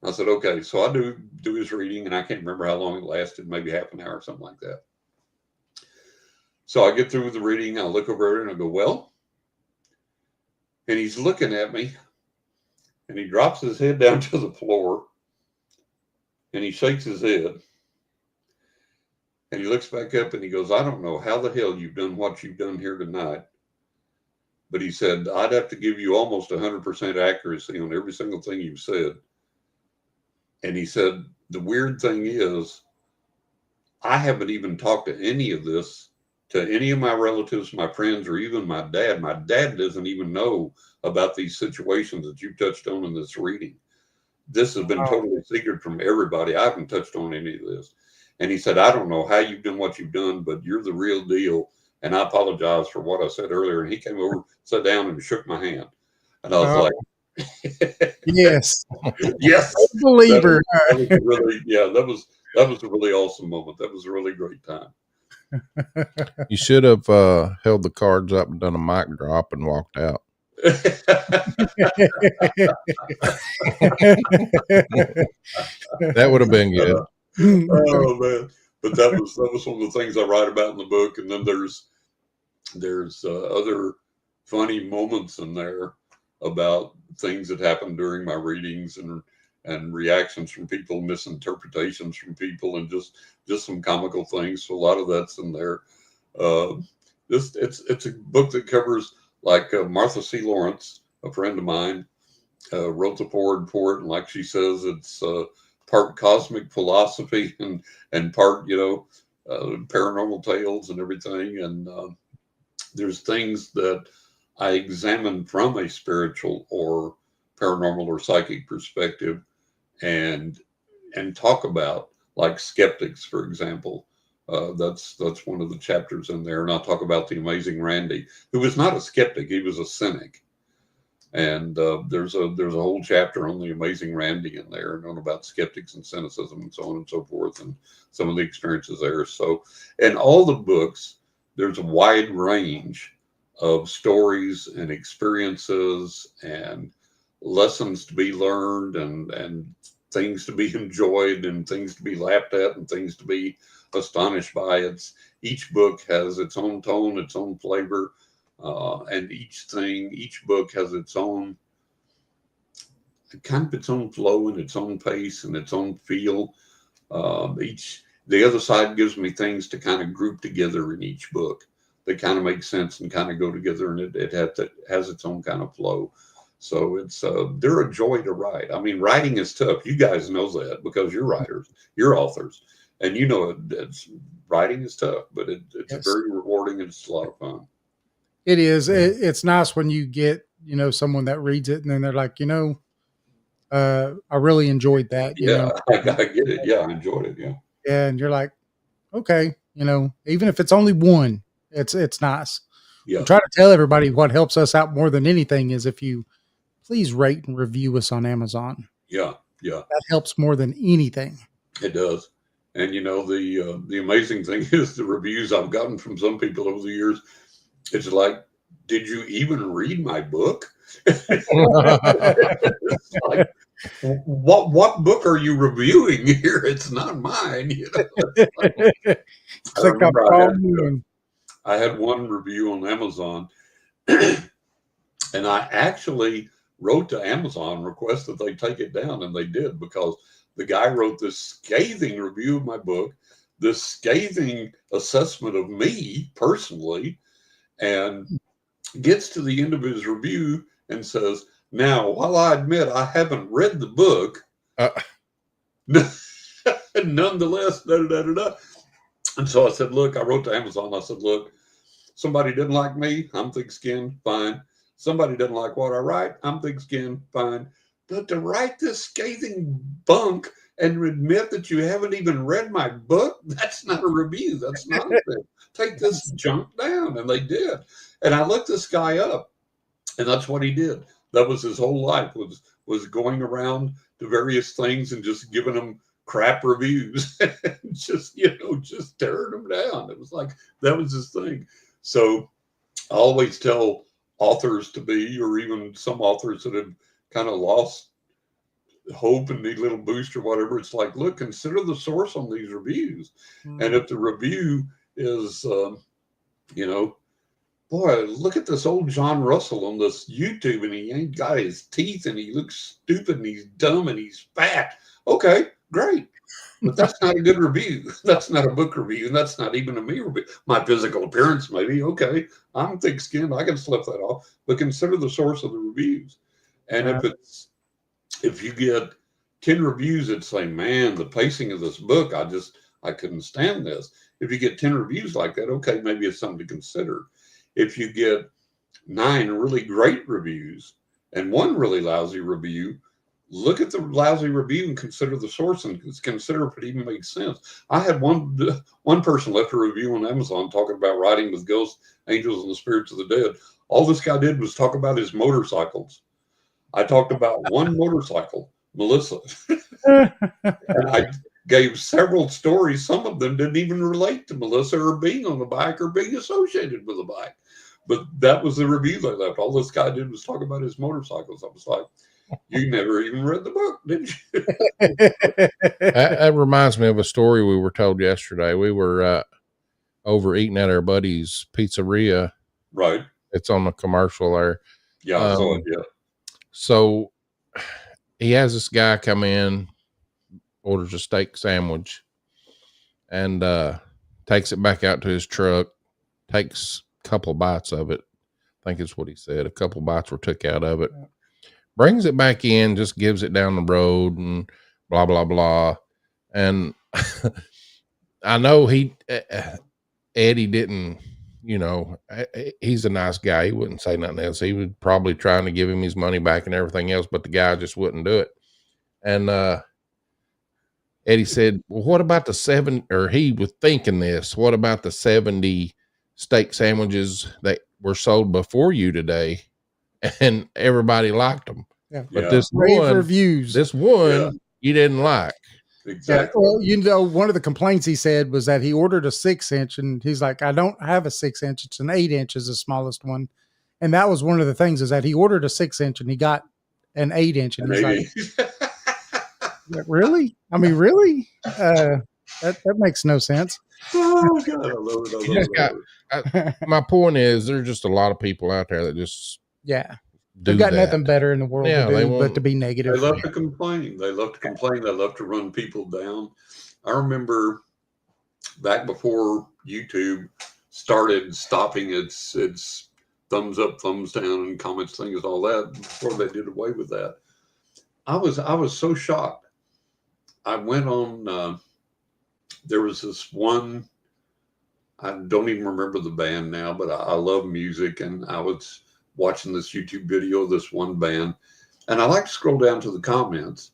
I said, "Okay." So I do his reading, and I can't remember how long it lasted, maybe half an hour or something like that. So I get through with the reading, I look over and I go, "Well," and he's looking at me, and he drops his head down to the floor, and he shakes his head, and he looks back up and he goes, "I don't know how the hell you've done what you've done here tonight." But he said, "I'd have to give you almost 100% accuracy on every single thing you've said." And he said, "The weird thing is, I haven't even talked to any of this to any of my relatives, my friends, or even my dad. My dad doesn't even know about these situations that you touched on in this reading. This has been totally secret from everybody. I haven't touched on any of this." And he said, "I don't know how you've done what you've done, but you're the real deal. And I apologize for what I said earlier." And he came over, sat down, and shook my hand. And I was like, yes, yes, believer. that was really, yeah, that was a really awesome moment. That was a really great time. You should have held the cards up and done a mic drop and walked out. That would have been good. Oh man! But that was one of the things I write about in the book. And then there's other funny moments in there about things that happened during my readings and reactions from people, misinterpretations from people, and just some comical things. So a lot of that's in there. It's a book that covers, like, Martha C. Lawrence, a friend of mine, wrote the foreword for it, and like she says, it's part cosmic philosophy and part, paranormal tales and everything. And there's things that I examine from a spiritual or paranormal or psychic perspective, and talk about, like skeptics, for example. That's one of the chapters in there, and I'll talk about the amazing Randy, who was not a skeptic; he was a cynic. And there's a whole chapter on the amazing Randy in there, and on about skeptics and cynicism and so on and so forth, and some of the experiences there. So, in all the books, there's a wide range of stories and experiences and lessons to be learned, and things to be enjoyed, and things to be laughed at, and things to be astonished by. Each book has its own tone, its own flavor. And each book has its own kind of its own flow and its own pace and its own feel. The other side gives me things to kind of group together in each book that kind of make sense and kind of go together, and it has its own kind of flow. So they're a joy to write. I mean, writing is tough. You guys know that because you're writers, you're authors, and writing is tough, but it's Yes. very rewarding, and it's a lot of fun. It is. It's nice when you get, someone that reads it and then they're like, I really enjoyed that. I get it. Yeah, I enjoyed it. Yeah. Yeah. And you're like, okay, even if it's only one, it's nice. Yeah. I try to tell everybody what helps us out more than anything is if you please rate and review us on Amazon. Yeah. Yeah. That helps more than anything. It does. And the amazing thing is the reviews I've gotten from some people over the years. It's like, did you even read my book? It's like, what book are you reviewing here? It's not mine. I had one review on Amazon, and I actually wrote to Amazon, request that they take it down, and they did, because the guy wrote this scathing review of my book. this scathing assessment of me personally, and gets to the end of his review and says, "Now, while I admit I haven't read the book, nonetheless, da, da, da, da." And so I said, "Look," I wrote to Amazon. I said, "Look, somebody didn't like me. I'm thick-skinned. Fine. Somebody didn't like what I write. I'm thick-skinned. Fine. But to write this scathing bunk and admit that you haven't even read my book, that's not a review. That's nonsense. Take this junk down." And they did. And I looked this guy up, and that's what he did. That was his whole life, was going around to various things and just giving them crap reviews, just, just tearing them down. It was like, that was his thing. So I always tell authors to be, or even some authors that have kind of lost hope and need a little boost or whatever, it's like, look, consider the source on these reviews. And if the review is, boy, look at this old John Russell on this YouTube, and he ain't got his teeth, and he looks stupid, and he's dumb, and he's fat. Okay, great. But that's not a good review. That's not a book review, and that's not even a me review. My physical appearance, maybe. Okay, I'm thick-skinned. I can slip that off. But consider the source of the reviews. And if you get 10 reviews that say, "Man, the pacing of this book, I couldn't stand this." If you get 10 reviews like that, okay, maybe it's something to consider. If you get 9 really great reviews and 1 really lousy review, look at the lousy review and consider the source and consider if it even makes sense. I had one person left a review on Amazon talking about writing with ghosts, angels, and the spirits of the dead. All this guy did was talk about his motorcycles. I talked about one motorcycle, Melissa. And I gave several stories. Some of them didn't even relate to Melissa or being on the bike or being associated with a bike. But that was the review they left. All this guy did was talk about his motorcycles. I was like, you never even read the book, did you? That reminds me of a story we were told yesterday. We were over eating at our buddy's pizzeria. Right. It's on the commercial there. Yeah, I saw it, yeah. So he has this guy come in, orders a steak sandwich, and takes it back out to his truck, takes a couple bites of it. I think it's what he said. A couple bites were took out of it. Brings it back in, just gives it down the road and blah, blah, blah. And I know Eddie didn't, he's a nice guy. He wouldn't say nothing else. He was probably trying to give him his money back and everything else, but the guy just wouldn't do it. And Eddie said, "Well, what about the 7," or he was thinking this, what about the 70 steak sandwiches that were sold before you today? And everybody liked them. Yeah. But this one, reviews. This one you didn't like. Exactly. Yeah, well, one of the complaints he said was that he ordered a 6-inch, and he's like, "I don't have a 6-inch. It's an 8-inch is the smallest one." And that was one of the things, is that he ordered a 6-inch and he got an 8-inch, and he's like, "Really? I mean, really? That makes no sense." Oh God, I love it. My point is, there's just a lot of people out there that just they've got nothing better in the world to do but to be negative. They love to complain. They love to run people down. I remember back before YouTube started stopping its thumbs up, thumbs down, and comments things, all that, before they did away with that. I was so shocked. I went on, there was this one, I don't even remember the band now, but I love music, and I was watching this YouTube video of this one band, and I like to scroll down to the comments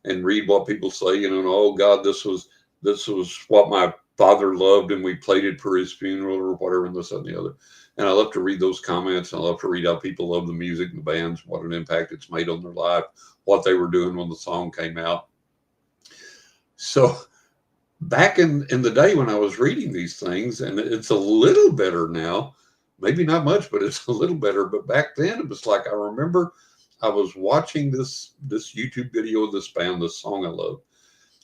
and read what people say, "Oh God, this was what my father loved, and we played it for his funeral," or whatever, and this, that, and the other. And I love to read those comments, and I love to read how people love the music and the bands, what an impact it's made on their life, what they were doing when the song came out. So back in the day when I was reading these things, and it's a little better now, maybe not much, but it's a little better. But back then it was like, I remember I was watching this YouTube video of this band, this song I love.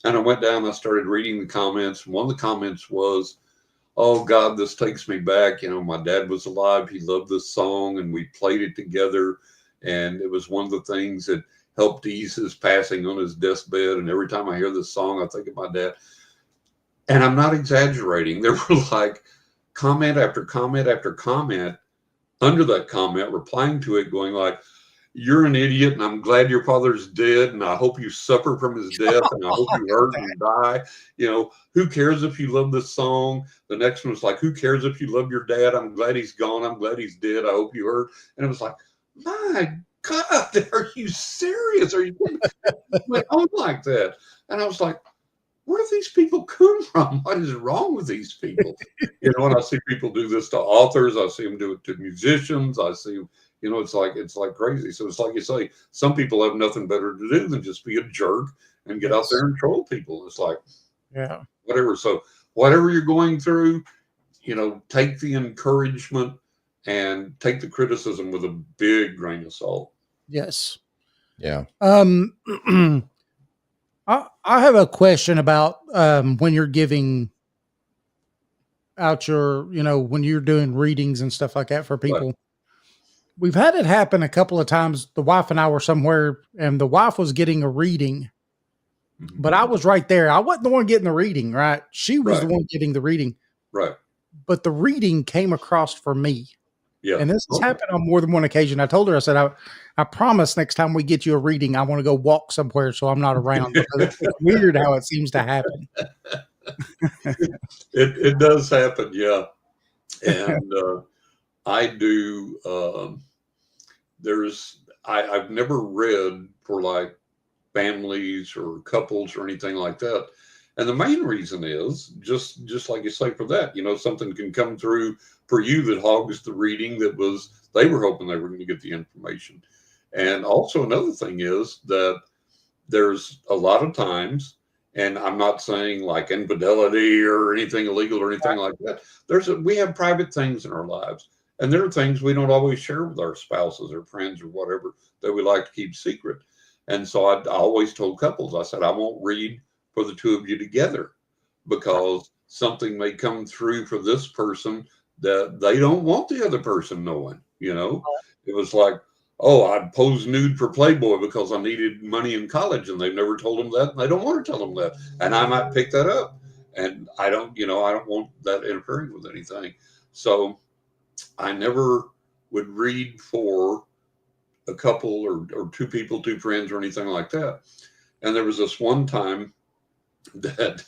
And I went down and I started reading the comments. And one of the comments was, "Oh God, this takes me back. My dad was alive. He loved this song, and we played it together. And it was one of the things that helped ease his passing on his deathbed. And every time I hear this song, I think of my dad." And I'm not exaggerating. There were like comment after comment after comment under that comment, replying to it, going like, "You're an idiot, and I'm glad your father's dead, and I hope you suffer from his death, and I hope you hurt and die. You know, who cares if you love this song?" The next one was like, "Who cares if you love your dad? I'm glad he's gone. I'm glad he's dead. I hope you hurt." And it was like, my God, are you serious? Are you went on like that? And I was like, where do these people come from? What is wrong with these people? You know, and I see people do this to authors. I see them do it to musicians. I see, you know, it's like crazy. So it's like you say, some people have nothing better to do than just be a jerk and get out there and troll people. It's like, Yeah. whatever. So whatever you're going through, you know, take the encouragement and take the criticism with a big grain of salt. Yes. Yeah. I have a question about when you're giving out your, you know, when you're doing readings and stuff like that for people. Right. We've had it happen a couple of times. The wife and I were somewhere and the wife was getting a reading, but I was right there. I wasn't the one getting the reading, right? She was the one getting the reading. Right. But the reading came across for me. Yeah. And this has happened on more than one occasion. I told her, I said, I promise next time we get you a reading, I want to go walk somewhere so I'm not around. Because it's weird how it seems to happen. It does happen, yeah. And I do. I've never read for like families or couples or anything like that. And the main reason is just like you say for that, you know, something can come through for you that hogs the reading they were hoping they were going to get the information. And also another thing is that there's a lot of times, and I'm not saying like infidelity or anything illegal or anything like that. We have private things in our lives, and there are things we don't always share with our spouses or friends or whatever that we like to keep secret. And so I always told couples, I said, I won't read for the two of you together because something may come through for this person that they don't want the other person knowing. You know, it was like, oh, I posed nude for Playboy because I needed money in college, and they've never told them that, and they don't want to tell them that, and I might pick that up, and I don't want that interfering with anything. So I never would read for a couple or two people, two friends, or anything like that. And there was this one time that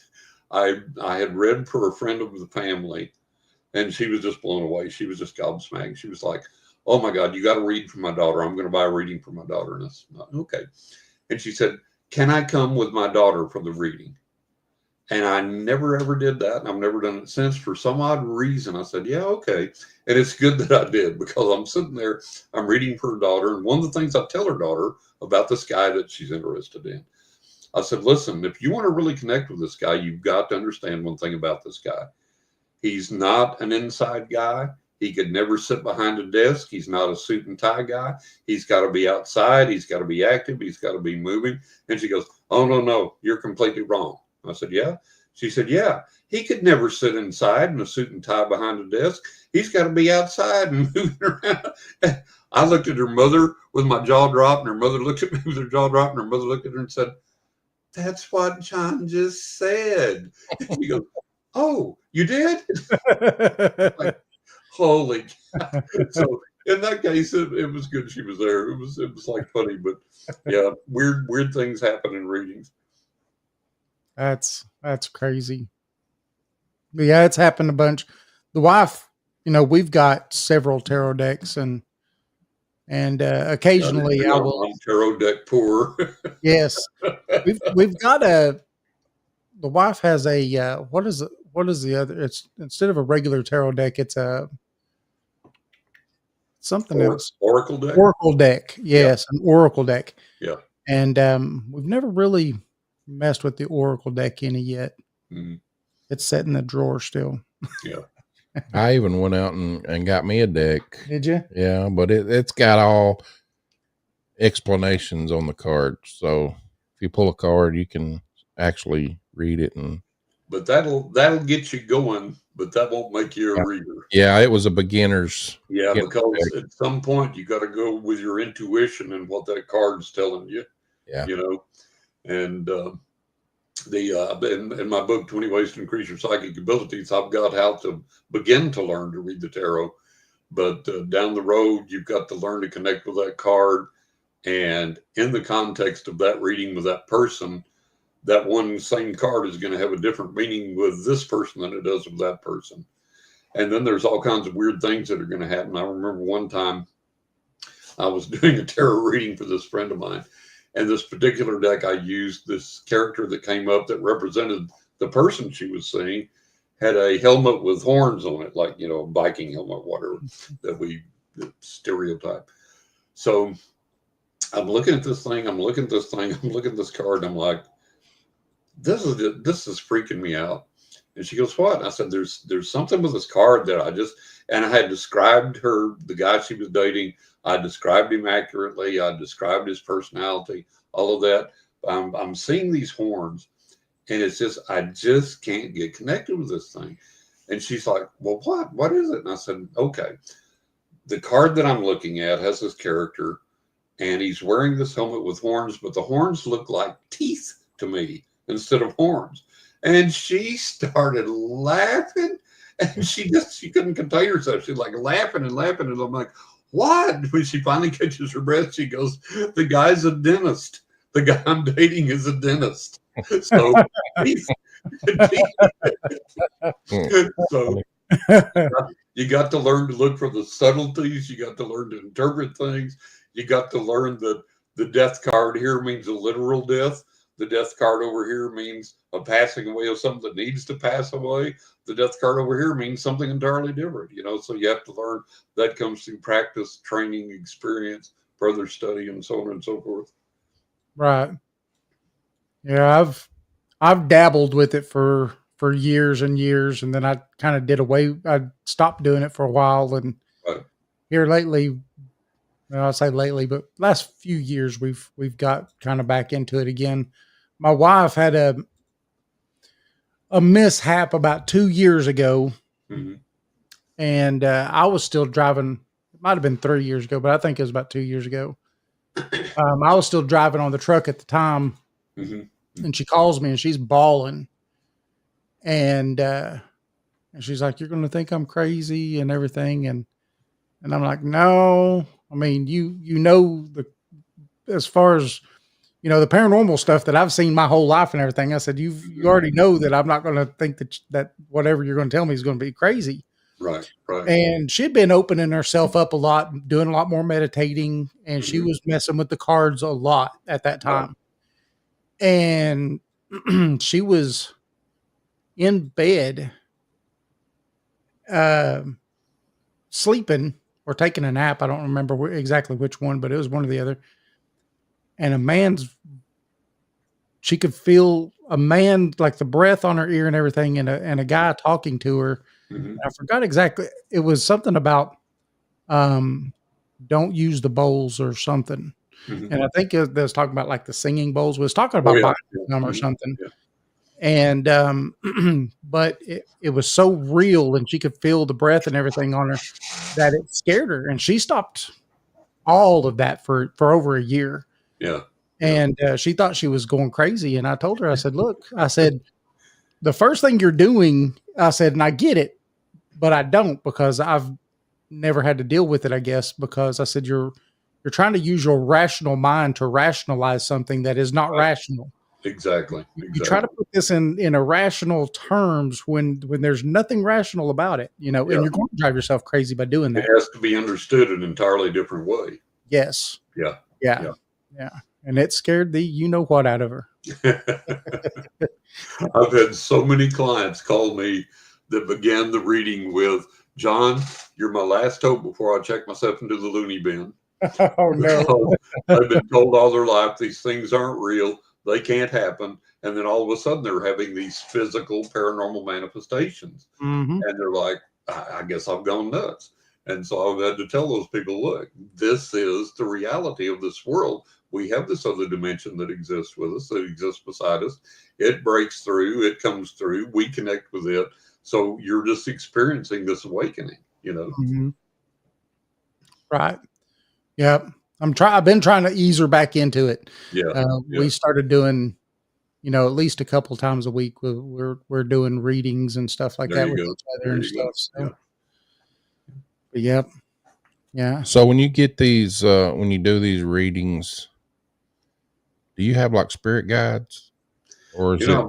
I had read for a friend of the family, and she was just blown away. She was just gobsmacked. She was like, "Oh my God, you got to read for my daughter. I'm going to buy a reading for my daughter." And I said, "Okay." And she said, "Can I come with my daughter for the reading?" And I never ever did that. And I've never done it since. For some odd reason, I said, "Yeah, okay." And it's good that I did, because I'm sitting there, I'm reading for her daughter. And one of the things I tell her daughter about this guy that she's interested in, I said, "Listen, if you want to really connect with this guy, you've got to understand one thing about this guy. He's not an inside guy. He could never sit behind a desk. He's not a suit and tie guy. He's got to be outside. He's got to be active. He's got to be moving." And she goes, "Oh, no, you're completely wrong." I said, "Yeah." She said, "Yeah, he could never sit inside in a suit and tie behind a desk. He's got to be outside and moving around." I looked at her mother with my jaw dropped, and her mother looked at me with her jaw dropped, and her mother looked at her and said, "That's what John just said." And she goes, "Oh, you did?" Like, holy cow. So in that case, it was good she was there. It was like funny, but yeah, weird things happen in readings. That's crazy. But yeah, it's happened a bunch. The wife, you know, we've got several tarot decks, and occasionally I will. I'm tarot deck poor. Yes, we've got the wife has a what is the other? It's instead of a regular tarot deck, it's a something else. Oracle deck. Oracle deck, yes, an oracle deck. Yeah, and we've never really messed with the oracle deck any yet. Mm-hmm. It's set in the drawer still. Yeah. I even went out and got me a deck. Did you? Yeah, but it's got all explanations on the card. So if you pull a card, you can actually read it. But that'll get you going, but that won't make you a reader. Yeah, it was a beginner's. Yeah, because at some point you got to go with your intuition and what that card's telling you. Yeah. You know, and in my book, 20 Ways to Increase Your Psychic Abilities, I've got how to begin to learn to read the tarot. But down the road, you've got to learn to connect with that card. And in the context of that reading with that person, that one same card is going to have a different meaning with this person than it does with that person. And then there's all kinds of weird things that are going to happen. I remember one time I was doing a tarot reading for this friend of mine. And this particular deck, I used this character that came up that represented the person she was seeing, had a helmet with horns on it, like, a Viking helmet, whatever, that stereotype. So I'm looking at this thing, I'm looking at this card, and I'm like, this is freaking me out. And she goes, what? And I said, there's something with this card that and I had described the guy she was dating. I described him accurately. I described his personality, all of that. I'm seeing these horns, and it's just, I just can't get connected with this thing. And she's like, well, what is it? And I said, okay, the card that I'm looking at has this character, and he's wearing this helmet with horns, but the horns look like teeth to me instead of horns. And she started laughing, and she couldn't contain herself. She's like laughing and laughing. And I'm like, what? When she finally catches her breath, she goes, the guy's a dentist. The guy I'm dating is a dentist. So, so you got to learn to look for the subtleties. You got to learn to interpret things. You got to learn that the death card here means a literal death. The death card over here means a passing away of something that needs to pass away. The death card over here means something entirely different, so you have to learn. That comes through practice, training, experience, further study, and so on and so forth. Right. Yeah, I've dabbled with it for years and years, and then I kind of I stopped doing it for a while, and here lately, I'll say lately, but last few years we've got kind of back into it again. My wife had a mishap about 2 years ago, and I was still driving. It might have been 3 years ago, but I think it was about 2 years ago. I was still driving on the truck at the time, and she calls me and she's bawling, and she's like, "You're going to think I'm crazy and everything," and I'm like, "No, I mean, as far as the paranormal stuff that I've seen my whole life and everything." I said, you already know that I'm not going to think that whatever you're going to tell me is going to be crazy. Right. And she'd been opening herself up a lot, doing a lot more meditating, and she was messing with the cards a lot at that time. And she was in bed, sleeping or taking a nap. I don't remember exactly which one, but it was one or the other. And she could feel a man, like the breath on her ear and everything, and a guy talking to her. I forgot exactly. It was something about don't use the bowls or something. And I think it was talking about like the singing bowls. It was talking about them or something. And but it was so real, and she could feel the breath and everything on her that it scared her, and she stopped all of that for over a year. And she thought she was going crazy. And I told her, I said, look, I said, the first thing you're doing, I said, and I get it, but I don't, because I've never had to deal with it, I guess, because I said, you're trying to use your rational mind to rationalize something that is not rational. Exactly. You try to put this in irrational terms when there's nothing rational about it, and you're going to drive yourself crazy by doing that. It has to be understood in an entirely different way. Yes. Yeah. And it scared the you-know-what out of her. I've had so many clients call me that began the reading with, John, you're my last hope before I check myself into the loony bin. Oh, no. I've been told all their life these things aren't real. They can't happen. And then all of a sudden they're having these physical paranormal manifestations. And they're like, I guess I've gone nuts. And so I've had to tell those people, look, this is the reality of this world. We have this other dimension that exists with us, that exists beside us. It breaks through, it comes through, we connect with it. So you're just experiencing this awakening, Right. Yep. I've been trying to ease her back into it. Yeah. We started doing at least a couple times a week, we're doing readings and stuff like There that you with go. each other There and you go. stuff. So, but yep, yeah. So when you get these, when you do these readings, do you have like spirit guides, or is You it? know,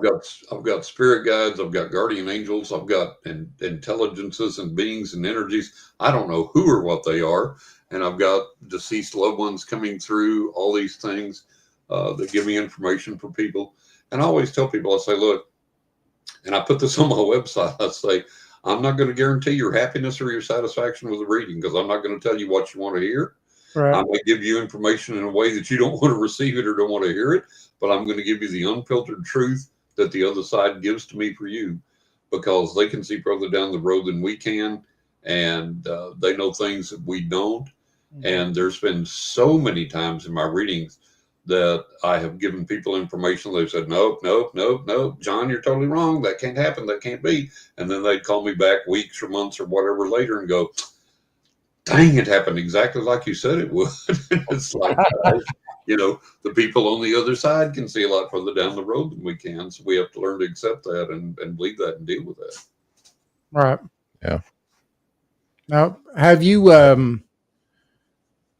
I've got spirit guides, I've got guardian angels, I've got intelligences and beings and energies. I don't know who or what they are, and I've got deceased loved ones coming through. All these things that give me information for people, and I always tell people, I say, look, and I put this on my website. I say, I'm not going to guarantee your happiness or your satisfaction with the reading because I'm not going to tell you what you want to hear. Right. I may give you information in a way that you don't want to receive it or don't want to hear it, but I'm going to give you the unfiltered truth that the other side gives to me for you, because they can see further down the road than we can, and they know things that we don't. And there's been so many times in my readings that I have given people information. They've said, nope, nope, nope, nope, John, you're totally wrong. That can't happen. That can't be. And then they'd call me back weeks or months or whatever later and go, dang, it happened exactly like you said it would. It's like, the people on the other side can see a lot further down the road than we can. So we have to learn to accept that and believe that and deal with that. Right. Yeah. Now, have you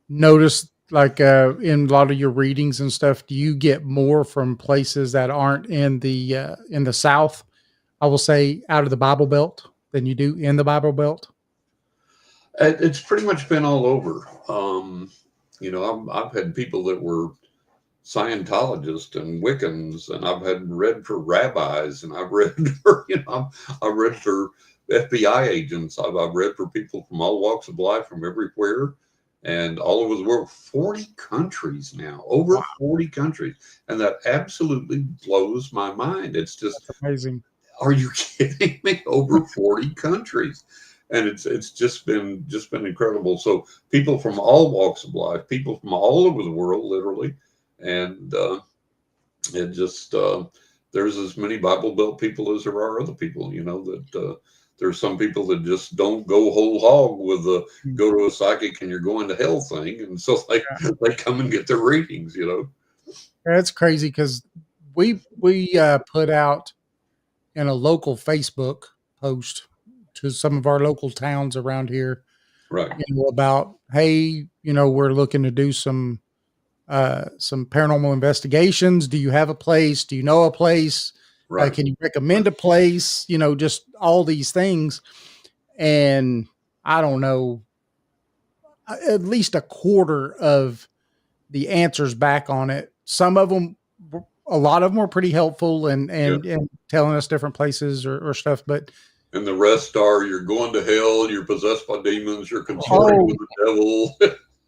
noticed, like, in a lot of your readings and stuff, do you get more from places that aren't in the South? I will say out of the Bible Belt than you do in the Bible Belt. It's pretty much been all over. I've had people that were Scientologists and Wiccans, and I've had read for rabbis, and I've read for, I've read for FBI agents. I've read for people from all walks of life, from everywhere, and all over the world. 40 countries now, over 40 countries, and that absolutely blows my mind. It's just amazing. Are you kidding me? Over 40 countries. And it's just been incredible. So people from all walks of life, people from all over the world, literally, and it just there's as many Bible Belt people as there are other people. That there's some people that just don't go whole hog with the go to a psychic and you're going to hell thing, and so they come and get their readings. That's crazy, because we put out in a local Facebook post to some of our local towns around here, Right. About, hey, we're looking to do some paranormal investigations. Do you have a place? Do you know a place? Right. Can you recommend a place? Just all these things. And I don't know, at least a quarter of the answers back on it. Some of them, a lot of them were pretty helpful and telling us different places or stuff, but and the rest are, you're going to hell, you're possessed by demons, you're consorting with the devil.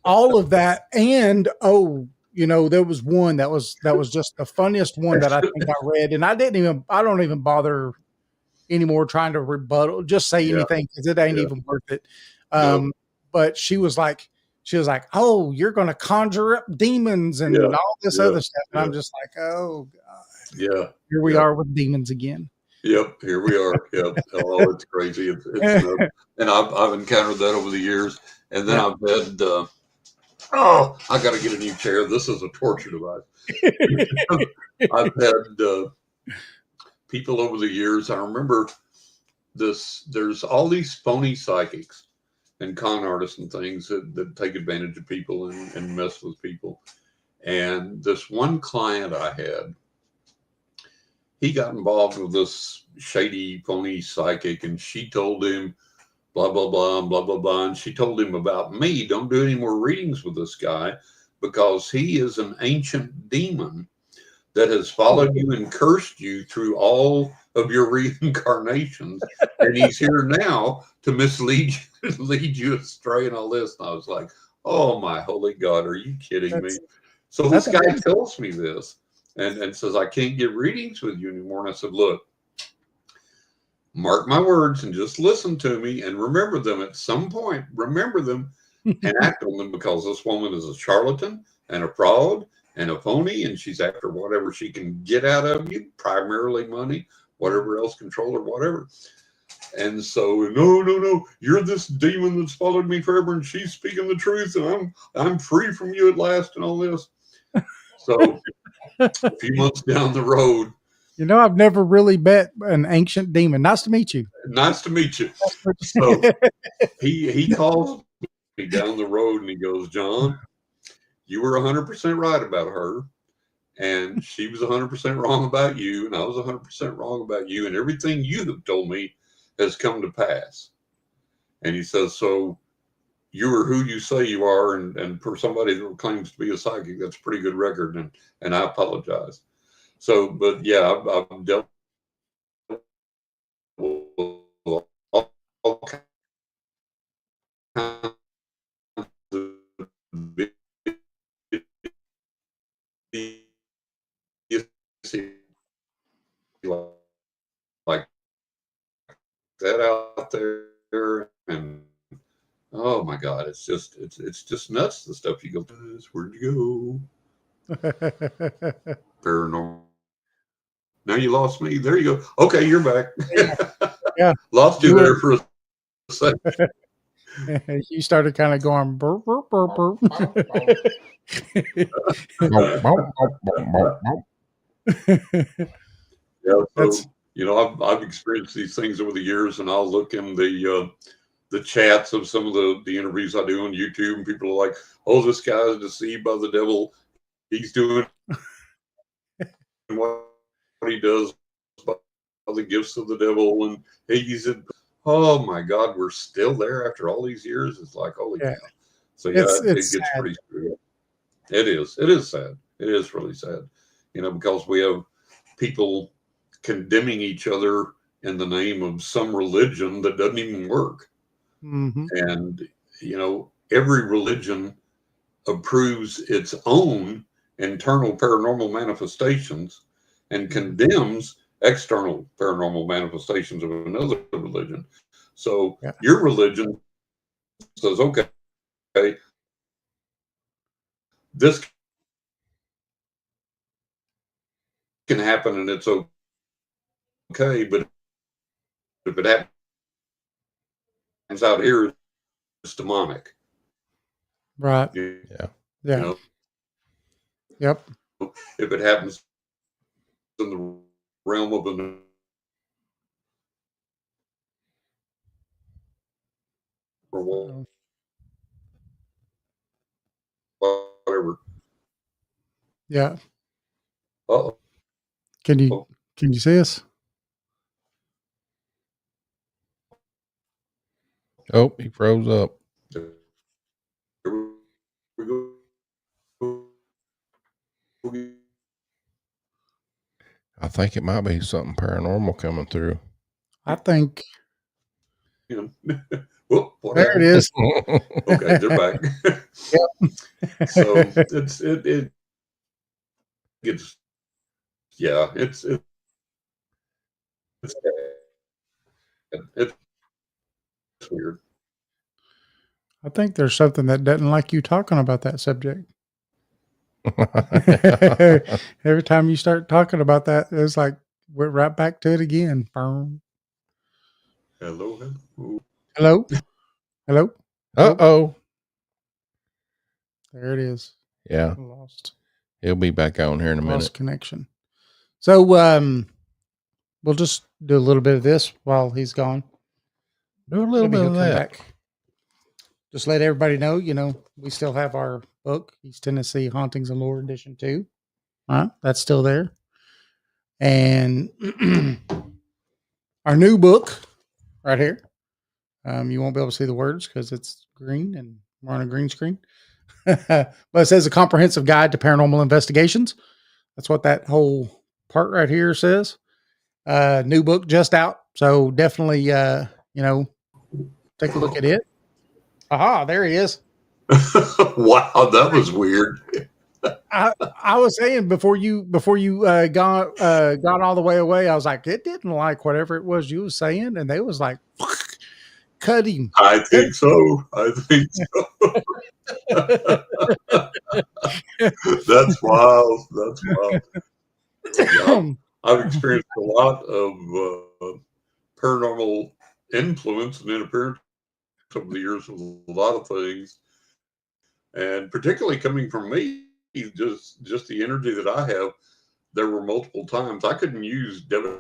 All of that. And there was one that was just the funniest one that I think I read, and I don't even bother anymore trying to rebuttal, just say anything, because it ain't even worth it. But she was like, oh, you're going to conjure up demons and all this other stuff. And I'm just like, oh God. Yeah. Here we are with demons again. Yep. Here we are. Yep. Oh, it's crazy. It's and I've encountered that over the years. And then I've had, I got to get a new chair. This is a torture device. I've had people over the years. I remember there's all these phony psychics and con artists and things that take advantage of people and mess with people. And this one client I had, he got involved with this shady, phony psychic, and she told him blah, blah, blah, and blah, blah, blah. And she told him about me. Don't do any more readings with this guy, because he is an ancient demon that has followed you and cursed you through all of your reincarnations. And he's here now to mislead you, lead you astray and all this. And I was like, oh my holy God, are you kidding me? So this guy tells me this and says, I can't get readings with you anymore. And I said, look, mark my words and just listen to me and remember them at some point. Remember them and act on them, because this woman is a charlatan and a fraud and a phony, and she's after whatever she can get out of you, primarily money, whatever else, control or whatever. And so, no, you're this demon that's followed me forever, and she's speaking the truth, and I'm free from you at last, and all this. So A few months down the road. You know, I've never really met an ancient demon. Nice to meet you. Nice to meet you. So he calls me down the road and he goes, John, you were 100% right about her. And she was 100% wrong about you. And I was 100% wrong about you. And everything you have told me has come to pass. And he says, so you are who you say you are. And for somebody that claims to be a psychic, that's a pretty good record. And I apologize. So, but yeah, I've dealt with all kinds of like that out there, and oh my God, it's just nuts, the stuff you go through. Where'd you go? Paranormal. Now you lost me. There you go. Okay, you're back. Yeah. Lost you there for a second. You started kind of going burp, burp, burp, burp. Yeah, so you know, I've experienced these things over the years, and I'll look in the chats of some of the interviews I do on YouTube, and people are like, "Oh, this guy is deceived by the devil. He's doing what he does by the gifts of the devil, and he's in." Oh my God, we're still there after all these years. It's like, holy cow. So yeah, it gets sad. pretty screwed up. It is. It is sad. It is really sad. You know, because we have people condemning each other in the name of some religion that doesn't even work. Mm-hmm. And, you know, every religion approves its own internal paranormal manifestations and condemns external paranormal manifestations of another religion. So your religion says, okay, this can happen and it's okay, but if it happens out here, it's demonic. Right. Yeah. Yeah. You know, Yep. if it happens in the realm of an or whatever. Yeah. Uh-oh. Can you see us? Oh, he froze up. Here we go. I think it might be something paranormal coming through. I think. You know, whoop, There it is. Okay, they're back. Yep. So it gets, yeah, it's weird. I think there's something that doesn't like you talking about that subject. Every time you start talking about that, it's like we're right back to it again. Hello. Hello. Hello. Uh-oh. There it is. Yeah. Lost. He'll be back on here in a minute. Lost connection. So we'll just do a little bit of this while he's gone. Do a little bit of that. Back. Just let everybody know, you know, we still have our book, East Tennessee Hauntings and Lore Edition 2. That's still there. And our new book right here. You won't be able to see the words because it's green and we're on a green screen. But it says A Comprehensive Guide to Paranormal Investigations. That's what that whole part right here says. New book just out. So definitely, you know, take a look at it. Aha, there he is. Wow, that was weird. I was saying before you got all the way away, I was like, it didn't like whatever it was you was saying, and they was like, cut him. I think so. That's wild. That's wild. Yeah, I've experienced a lot of paranormal influence and interference over the years with a lot of things, and particularly coming from me, just the energy that I have. There were multiple times I couldn't use debit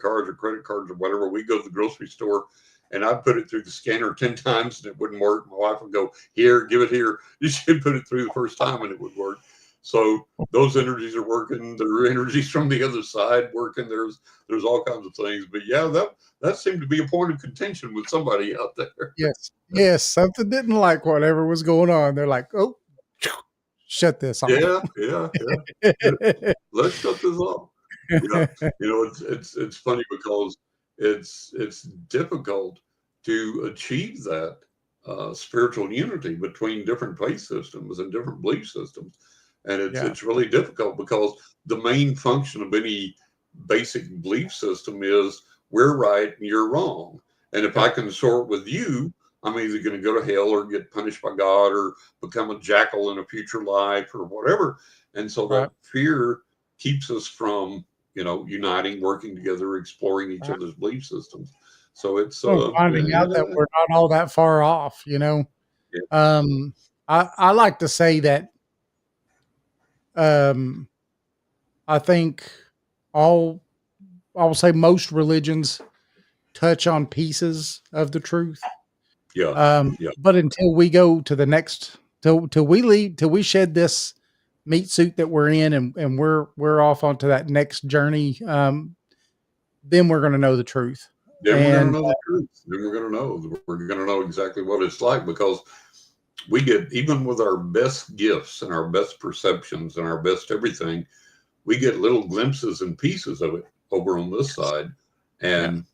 cards or credit cards or whatever. We go to the grocery store and I'd put it through the scanner 10 times and it wouldn't work. My wife would go, here, give it here. You should put it through the first time and it would work. So those energies are working. There are energies from the other side working. There's all kinds of things. But yeah, that seemed to be a point of contention with somebody out there. Yes. Something didn't like whatever was going on. They're like, oh, shut this off. Yeah. Let's shut this off. Yeah. It's funny because it's difficult to achieve that spiritual unity between different faith systems and different belief systems. And it's really difficult because the main function of any basic belief system is we're right and you're wrong. And if I consort with you, I'm either going to go to hell or get punished by God or become a jackal in a future life or whatever. And so that fear keeps us from, uniting, working together, exploring each other's belief systems. So it's finding out that we're not all that far off, Yeah. I like to say that I think I'll say most religions touch on pieces of the truth. Yeah. But until we go to the next, till we shed this meat suit that we're in and we're off onto that next journey, then we're going to know the truth. Then we're going to know the truth. Then we're going to know exactly what it's like, because we get, even with our best gifts and our best perceptions and our best everything, we get little glimpses and pieces of it over on this side. And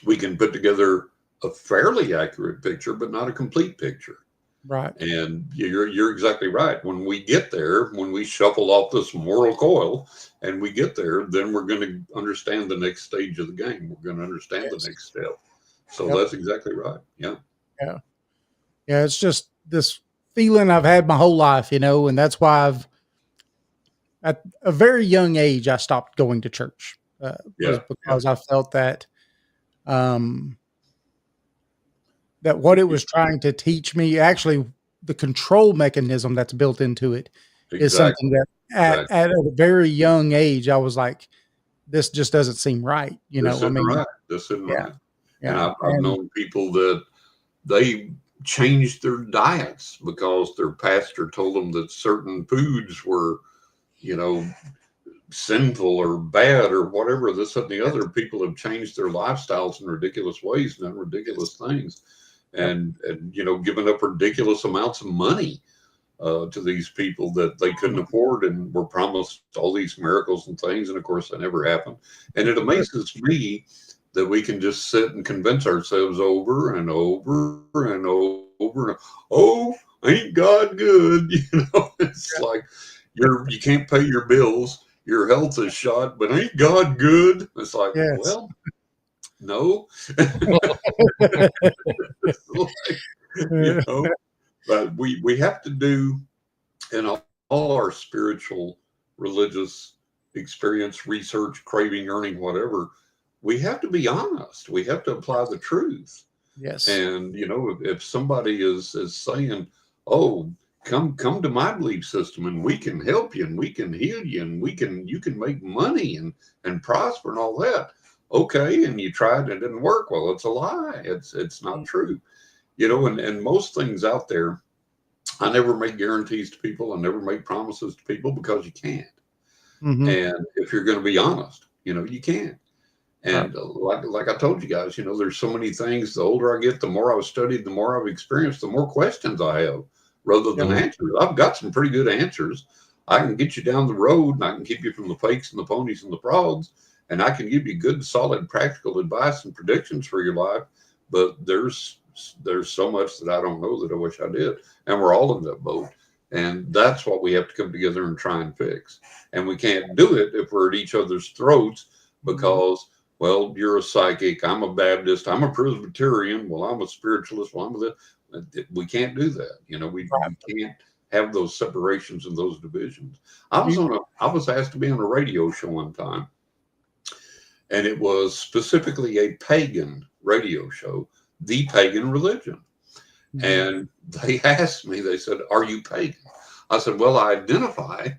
we can put together a fairly accurate picture, but not a complete picture. Right. And you're exactly right. When we get there, when we shuffle off this moral coil and we get there, then we're going to understand the next stage of the game. We're going to understand the next step. So that's exactly right. Yeah. It's just this feeling I've had my whole life, and that's why at a very young age, I stopped going to church. Because I felt that, that what it was trying to teach me, actually the control mechanism that's built into it is something that at a very young age, I was like, this just doesn't seem right. This isn't right. And I've known people that they changed their diets because their pastor told them that certain foods were, sinful or bad or whatever, this and the other. People have changed their lifestyles in ridiculous ways, done ridiculous things, and given up ridiculous amounts of money to these people that they couldn't afford, and were promised all these miracles and things, and of course that never happened. And it amazes me that we can just sit and convince ourselves over and over and over and, oh, ain't God good? It's like you can't pay your bills, your health is shot, but ain't God good? It's like, well, no. But we have to do, in all our spiritual, religious experience, research, craving, yearning, whatever, we have to be honest. We have to apply the truth. Yes. And, if somebody is saying, oh, come to my belief system and we can help you and we can heal you and you can make money and prosper and all that. Okay. And you tried and it didn't work. Well, it's a lie. It's not true. And most things out there, I never make guarantees to people. I never make promises to people, because you can't. Mm-hmm. And if you're going to be honest, you can't. And like I told you guys, there's so many things. The older I get, the more I've studied, the more I've experienced, the more questions I have rather than answers. I've got some pretty good answers. I can get you down the road, and I can keep you from the fakes and the ponies and the frauds, and I can give you good, solid, practical advice and predictions for your life. But there's so much that I don't know that I wish I did. And we're all in that boat. And that's what we have to come together and try and fix. And we can't do it if we're at each other's throats, because, well, you're a psychic, I'm a Baptist, I'm a Presbyterian, well, I'm a spiritualist, well, I'm a we can't do that. We can't have those separations and those divisions. I was asked to be on a radio show one time, and it was specifically a pagan radio show, The Pagan Religion. And they asked me, they said, are you pagan? I said, well, I identify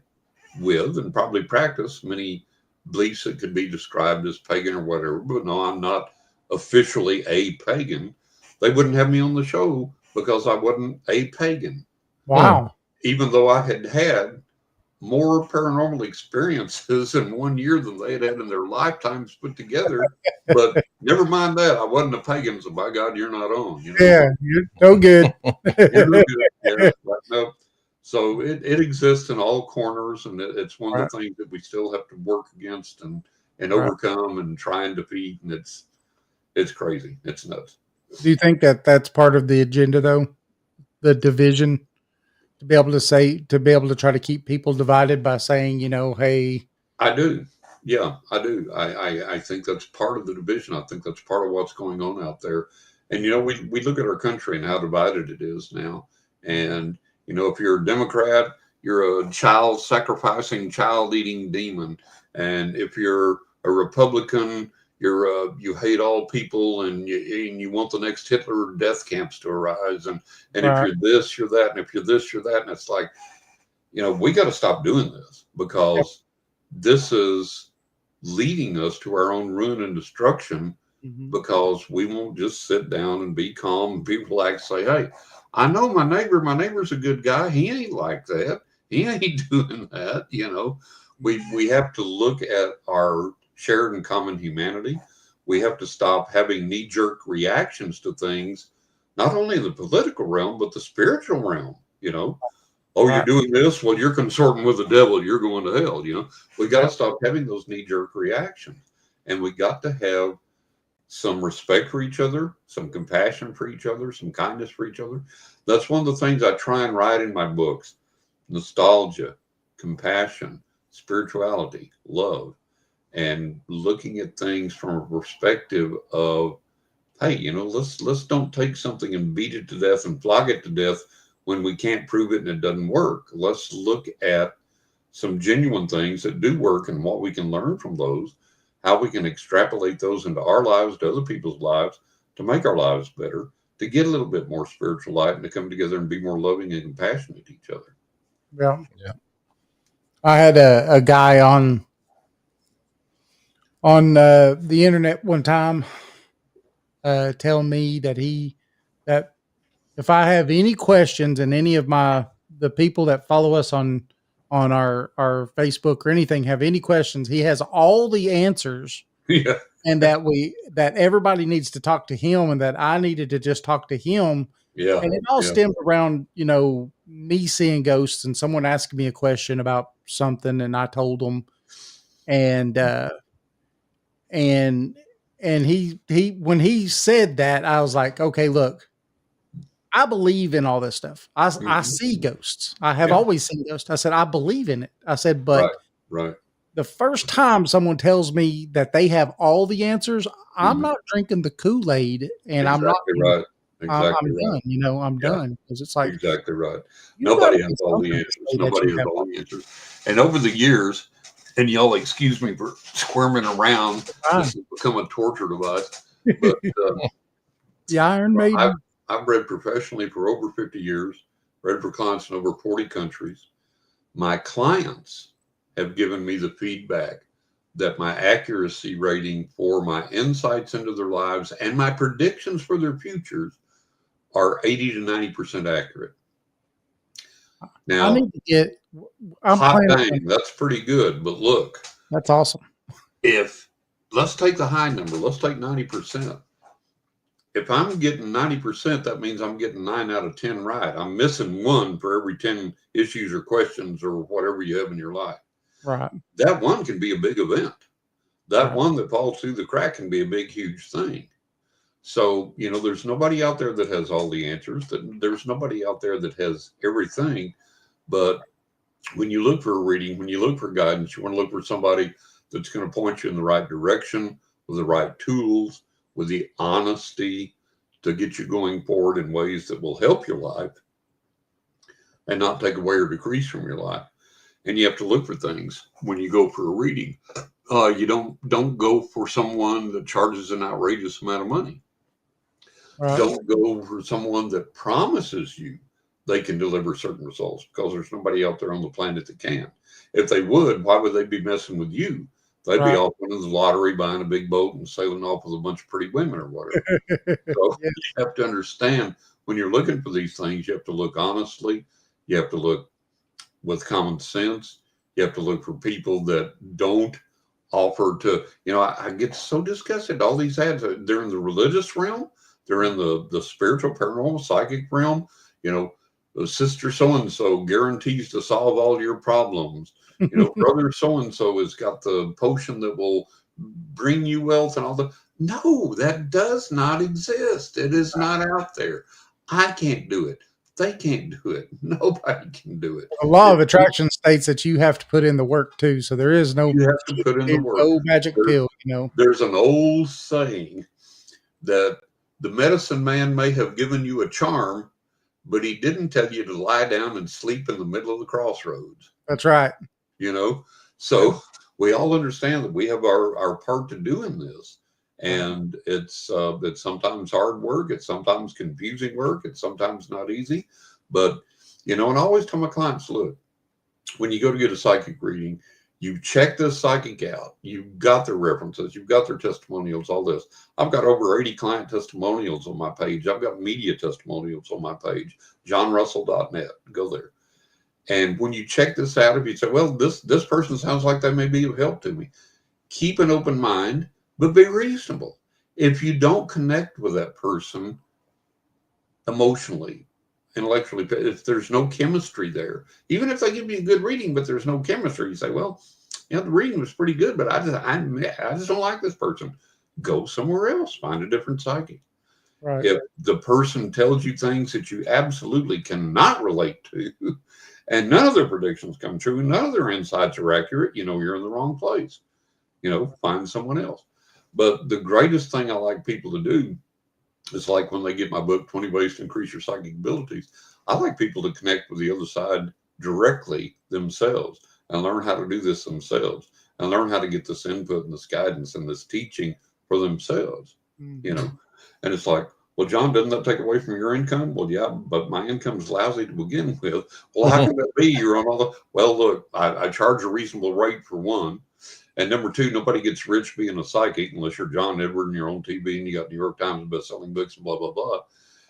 with and probably practice many beliefs that could be described as pagan or whatever, but no, I'm not officially a pagan. They wouldn't have me on the show because I wasn't a pagan. Wow. Even though I had had more paranormal experiences in 1 year than they had had in their lifetimes put together. But never mind that. I wasn't a pagan, so by God, you're not on. You know? Yeah, you're no good. You're no good. Yeah, but no. So it exists in all corners, and it's one of the things that we still have to work against and overcome and try and defeat. And it's crazy. It's nuts. Do you think that that's part of the agenda, though? The division, to be able to try to keep people divided by saying, you know, hey. I do. Yeah, I do. I think that's part of the division. I think that's part of what's going on out there. And, you know, we look at our country and how divided it is now. And, you know, if you're a Democrat, you're a child sacrificing, child eating demon. And if you're a Republican, you hate all people and you want the next Hitler death camps to arise. And if you're this, you're that. And if you're this, you're that. And it's like, you know, we got to stop doing this because this is leading us to our own ruin and destruction because we won't just sit down and be calm and people like say, hey, I know my neighbor's a good guy. He ain't like that. He ain't doing that. You know, we have to look at our shared and common humanity. We have to stop having knee-jerk reactions to things, not only in the political realm, but the spiritual realm, you know. Oh, you're doing this? Well, you're consorting with the devil. You're going to hell, you know. We got to stop having those knee-jerk reactions. And we got to have some respect for each other, some compassion for each other, some kindness for each other. That's one of the things I try and write in my books. Nostalgia, compassion, spirituality, love, and looking at things from a perspective of, hey, you know, let's don't take something and beat it to death and flog it to death when we can't prove it and it doesn't work. Let's look at some genuine things that do work and what we can learn from those, how we can extrapolate those into our lives, to other people's lives, to make our lives better, to get a little bit more spiritual light and to come together and be more loving and compassionate to each other. Yeah. I had a guy on the internet one time tell me that if I have any questions and any of the people that follow us on our Facebook or anything have any questions, he has all the answers. Yeah. And that everybody needs to talk to him and that I needed to just talk to him. Yeah. And it all stemmed around, you know, me seeing ghosts and someone asking me a question about something and I told them and he when he said that, I was like, okay, look, I believe in all this stuff. I see ghosts. I have always seen ghosts. I said, I believe in it. I said, but the first time someone tells me that they have all the answers, I'm not drinking the Kool-Aid and I'm not right. I'm done. You know, I'm done because it's like exactly right. Nobody has all the answers. Nobody has all the answers. And over the years, and y'all excuse me for squirming around, this has become a torture device. But the Iron Maiden. I've read professionally for over 50 years, read for clients in over 40 countries. My clients have given me the feedback that my accuracy rating for my insights into their lives and my predictions for their futures are 80 to 90% accurate. Now, I need to get. hot dang, that's pretty good. But look, that's awesome. Let's take the high number, let's take 90%. If I'm getting 90%, that means I'm getting 9 out of 10 right. I'm missing 1 for every 10 issues or questions or whatever you have in your life. Right. That one can be a big event. That one that falls through the crack can be a big, huge thing. So, you know, there's nobody out there that has all the answers. There's nobody out there that has everything. But when you look for a reading, when you look for guidance, you want to look for somebody that's going to point you in the right direction with the right tools, with the honesty to get you going forward in ways that will help your life and not take away or decrease from your life. And you have to look for things when you go for a reading. You don't go for someone that charges an outrageous amount of money. Don't go for someone that promises you they can deliver certain results because there's nobody out there on the planet that can. If they would, why would they be messing with you? They'd be Right. off winning the lottery, buying a big boat, and sailing off with a bunch of pretty women or whatever. So Yeah. you have to understand when you're looking for these things, you have to look honestly. You have to look with common sense. You have to look for people that don't offer to, I get so disgusted. All these ads, they're in the religious realm. They're in the spiritual, paranormal, psychic realm. The sister so-and-so guarantees to solve all your problems. Brother so-and-so has got the potion that will bring you wealth and all that. No, that does not exist. It is not out there. I can't do it. They can't do it. Nobody can do it. The law of attraction states that you have to put in the work too. So there is no, You have to put in the work. no magic pill, There's an old saying that the medicine man may have given you a charm, but he didn't tell you to lie down and sleep in the middle of the crossroads. That's right. So we all understand that we have our part to do in this. And it's sometimes hard work. It's sometimes confusing work. It's sometimes not easy. But, and I always tell my clients, look, when you go to get a psychic reading, you check this psychic out. You've got their references. You've got their testimonials, all this. I've got over 80 client testimonials on my page. I've got media testimonials on my page, johnrussell.net. Go there. And when you check this out, if you say, well, this person sounds like they may be of help to me, keep an open mind, but be reasonable. If you don't connect with that person emotionally, intellectually, if there's no chemistry there, even if they give you a good reading, but there's no chemistry, you say, well, the reading was pretty good, but I just don't like this person. Go somewhere else. Find a different psychic. Right. If the person tells you things that you absolutely cannot relate to, and none of their predictions come true, none of their insights are accurate, you're in the wrong place. Find someone else. But the greatest thing I like people to do is like when they get my book, 20 Ways to Increase Your Psychic Abilities, I like people to connect with the other side directly themselves and learn how to do this themselves and learn how to get this input and this guidance and this teaching for themselves, And it's like, well, John, doesn't that take away from your income? Well, yeah, but my income's lousy to begin with. Well, how can that be? You're on all the, well, look, I charge a reasonable rate for one. And number two, nobody gets rich being a psychic unless you're John Edward and you're on TV and you got New York Times best-selling books and blah, blah, blah.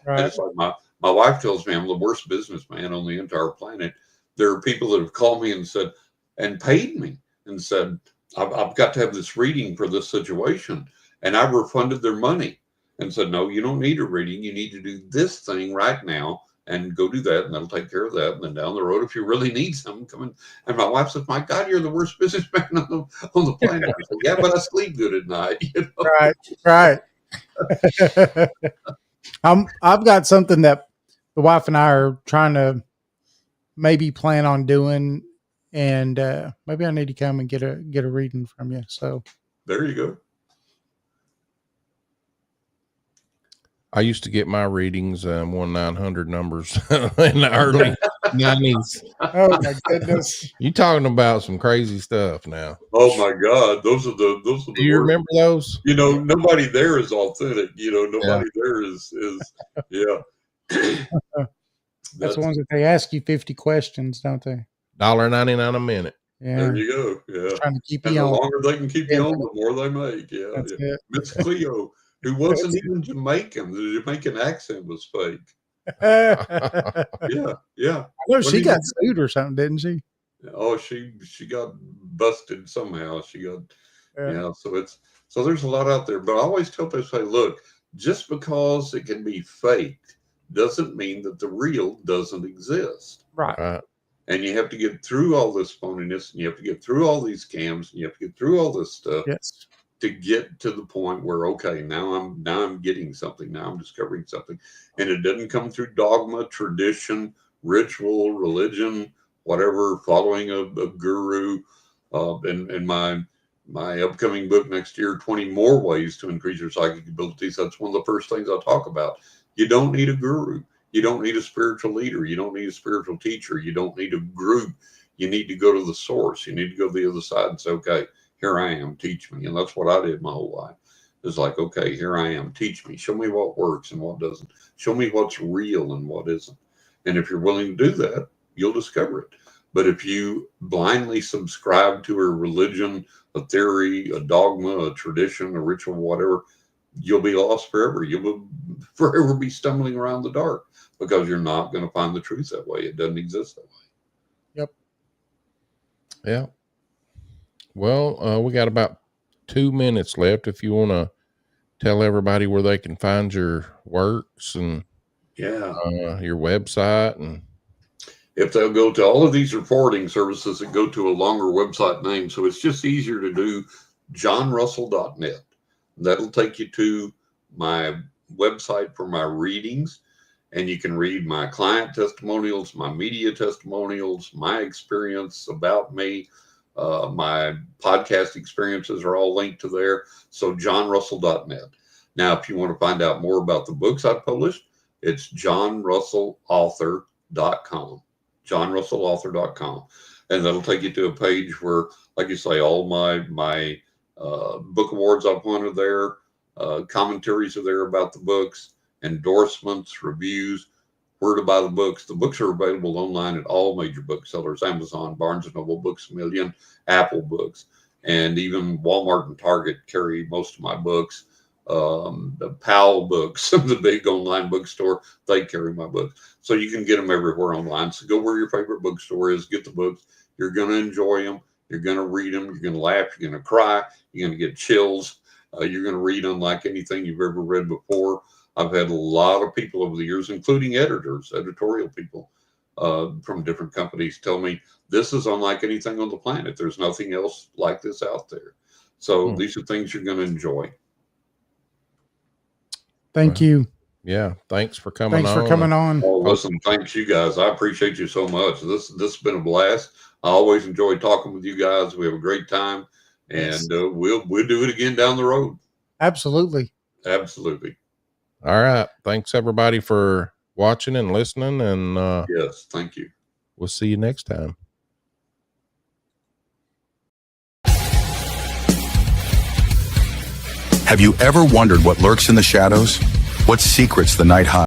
Right. And it's like my wife tells me I'm the worst businessman on the entire planet. There are people that have called me and said, and paid me and said, I've got to have this reading for this situation. And I refunded their money and said, no, you don't need a reading. You need to do this thing right now and go do that, and that'll take care of that. And then down the road, if you really need something, come in. And my wife says, my God, you're the worst businessman on the planet. I said, yeah, but I sleep good at night. Right. I've got something that the wife and I are trying to maybe plan on doing, and maybe I need to come and get a reading from you. So there you go. I used to get my readings 1-900 numbers in the early 90s. Oh my goodness! You talking about some crazy stuff now? Oh my God, those are the. Do you remember those? Nobody there is authentic. Nobody there is. Yeah. That's the ones that they ask you 50 questions, don't they? $1.99 a minute. Yeah. There you go. Yeah. Trying to keep and you the on. longer they can keep you on, the more they make. Yeah. That's Yeah. it. Miss Cleo, who wasn't even Jamaican. The Jamaican accent was fake. I Yeah. know she got sued or something, didn't she? Oh, she got busted somehow. She got Yeah. So there's a lot out there. But I always tell people, say, look, just because it can be faked doesn't mean that the real doesn't exist. Right. And you have to get through all this phoniness, and you have to get through all these scams, and you have to get through all this stuff. Yes. To get to the point where, okay, now I'm getting something. Now I'm discovering something. And it doesn't come through dogma, tradition, ritual, religion, whatever, following a guru. In my upcoming book next year, 20 More Ways to Increase Your Psychic Abilities, that's one of the first things I talk about. You don't need a guru. You don't need a spiritual leader. You don't need a spiritual teacher. You don't need a group. You need to go to the source. You need to go to the other side and say, okay, here I am, teach me. And that's what I did my whole life. It's like, okay, here I am, teach me. Show me what works and what doesn't. Show me what's real and what isn't. And if you're willing to do that, you'll discover it. But if you blindly subscribe to a religion, a theory, a dogma, a tradition, a ritual, whatever, you'll be lost forever. You will forever be stumbling around the dark because you're not going to find the truth that way. It doesn't exist that way. Yep. Yeah. Well, we got about 2 minutes left. If you want to tell everybody where they can find your works and your website, and if they'll go to all of these reporting services that go to a longer website name, so it's just easier to do johnrussell.net. That'll take you to my website for my readings, and you can read my client testimonials, my media testimonials, my experience about me. My podcast experiences are all linked to there. So johnrussell.net. Now, if you want to find out more about the books I published, it's johnrussellauthor.com. johnrussellauthor.com. And that'll take you to a page where, like you say, all my book awards I've won are there, commentaries are there about the books, endorsements, reviews, where to buy the books. The books are available online at all major booksellers, Amazon, Barnes & Noble, Books A Million, Apple Books, and even Walmart and Target carry most of my books. The Powell Books, the big online bookstore, they carry my books. So you can get them everywhere online. So go where your favorite bookstore is, get the books. You're going to enjoy them. You're going to read them. You're going to laugh. You're going to cry. You're going to get chills. You're going to read unlike anything you've ever read before. I've had a lot of people over the years, including editors, editorial people from different companies, tell me this is unlike anything on the planet. There's nothing else like this out there. So these are things you're going to enjoy. Thank you. Yeah. Thanks for coming on. Thanks for coming on. Oh, listen, thanks you guys. I appreciate you so much. This has been a blast. I always enjoy talking with you guys. We have a great time, and we'll do it again down the road. Absolutely. Absolutely. All right. Thanks everybody for watching and listening. And yes, thank you. We'll see you next time. Have you ever wondered what lurks in the shadows? What secrets the night hides?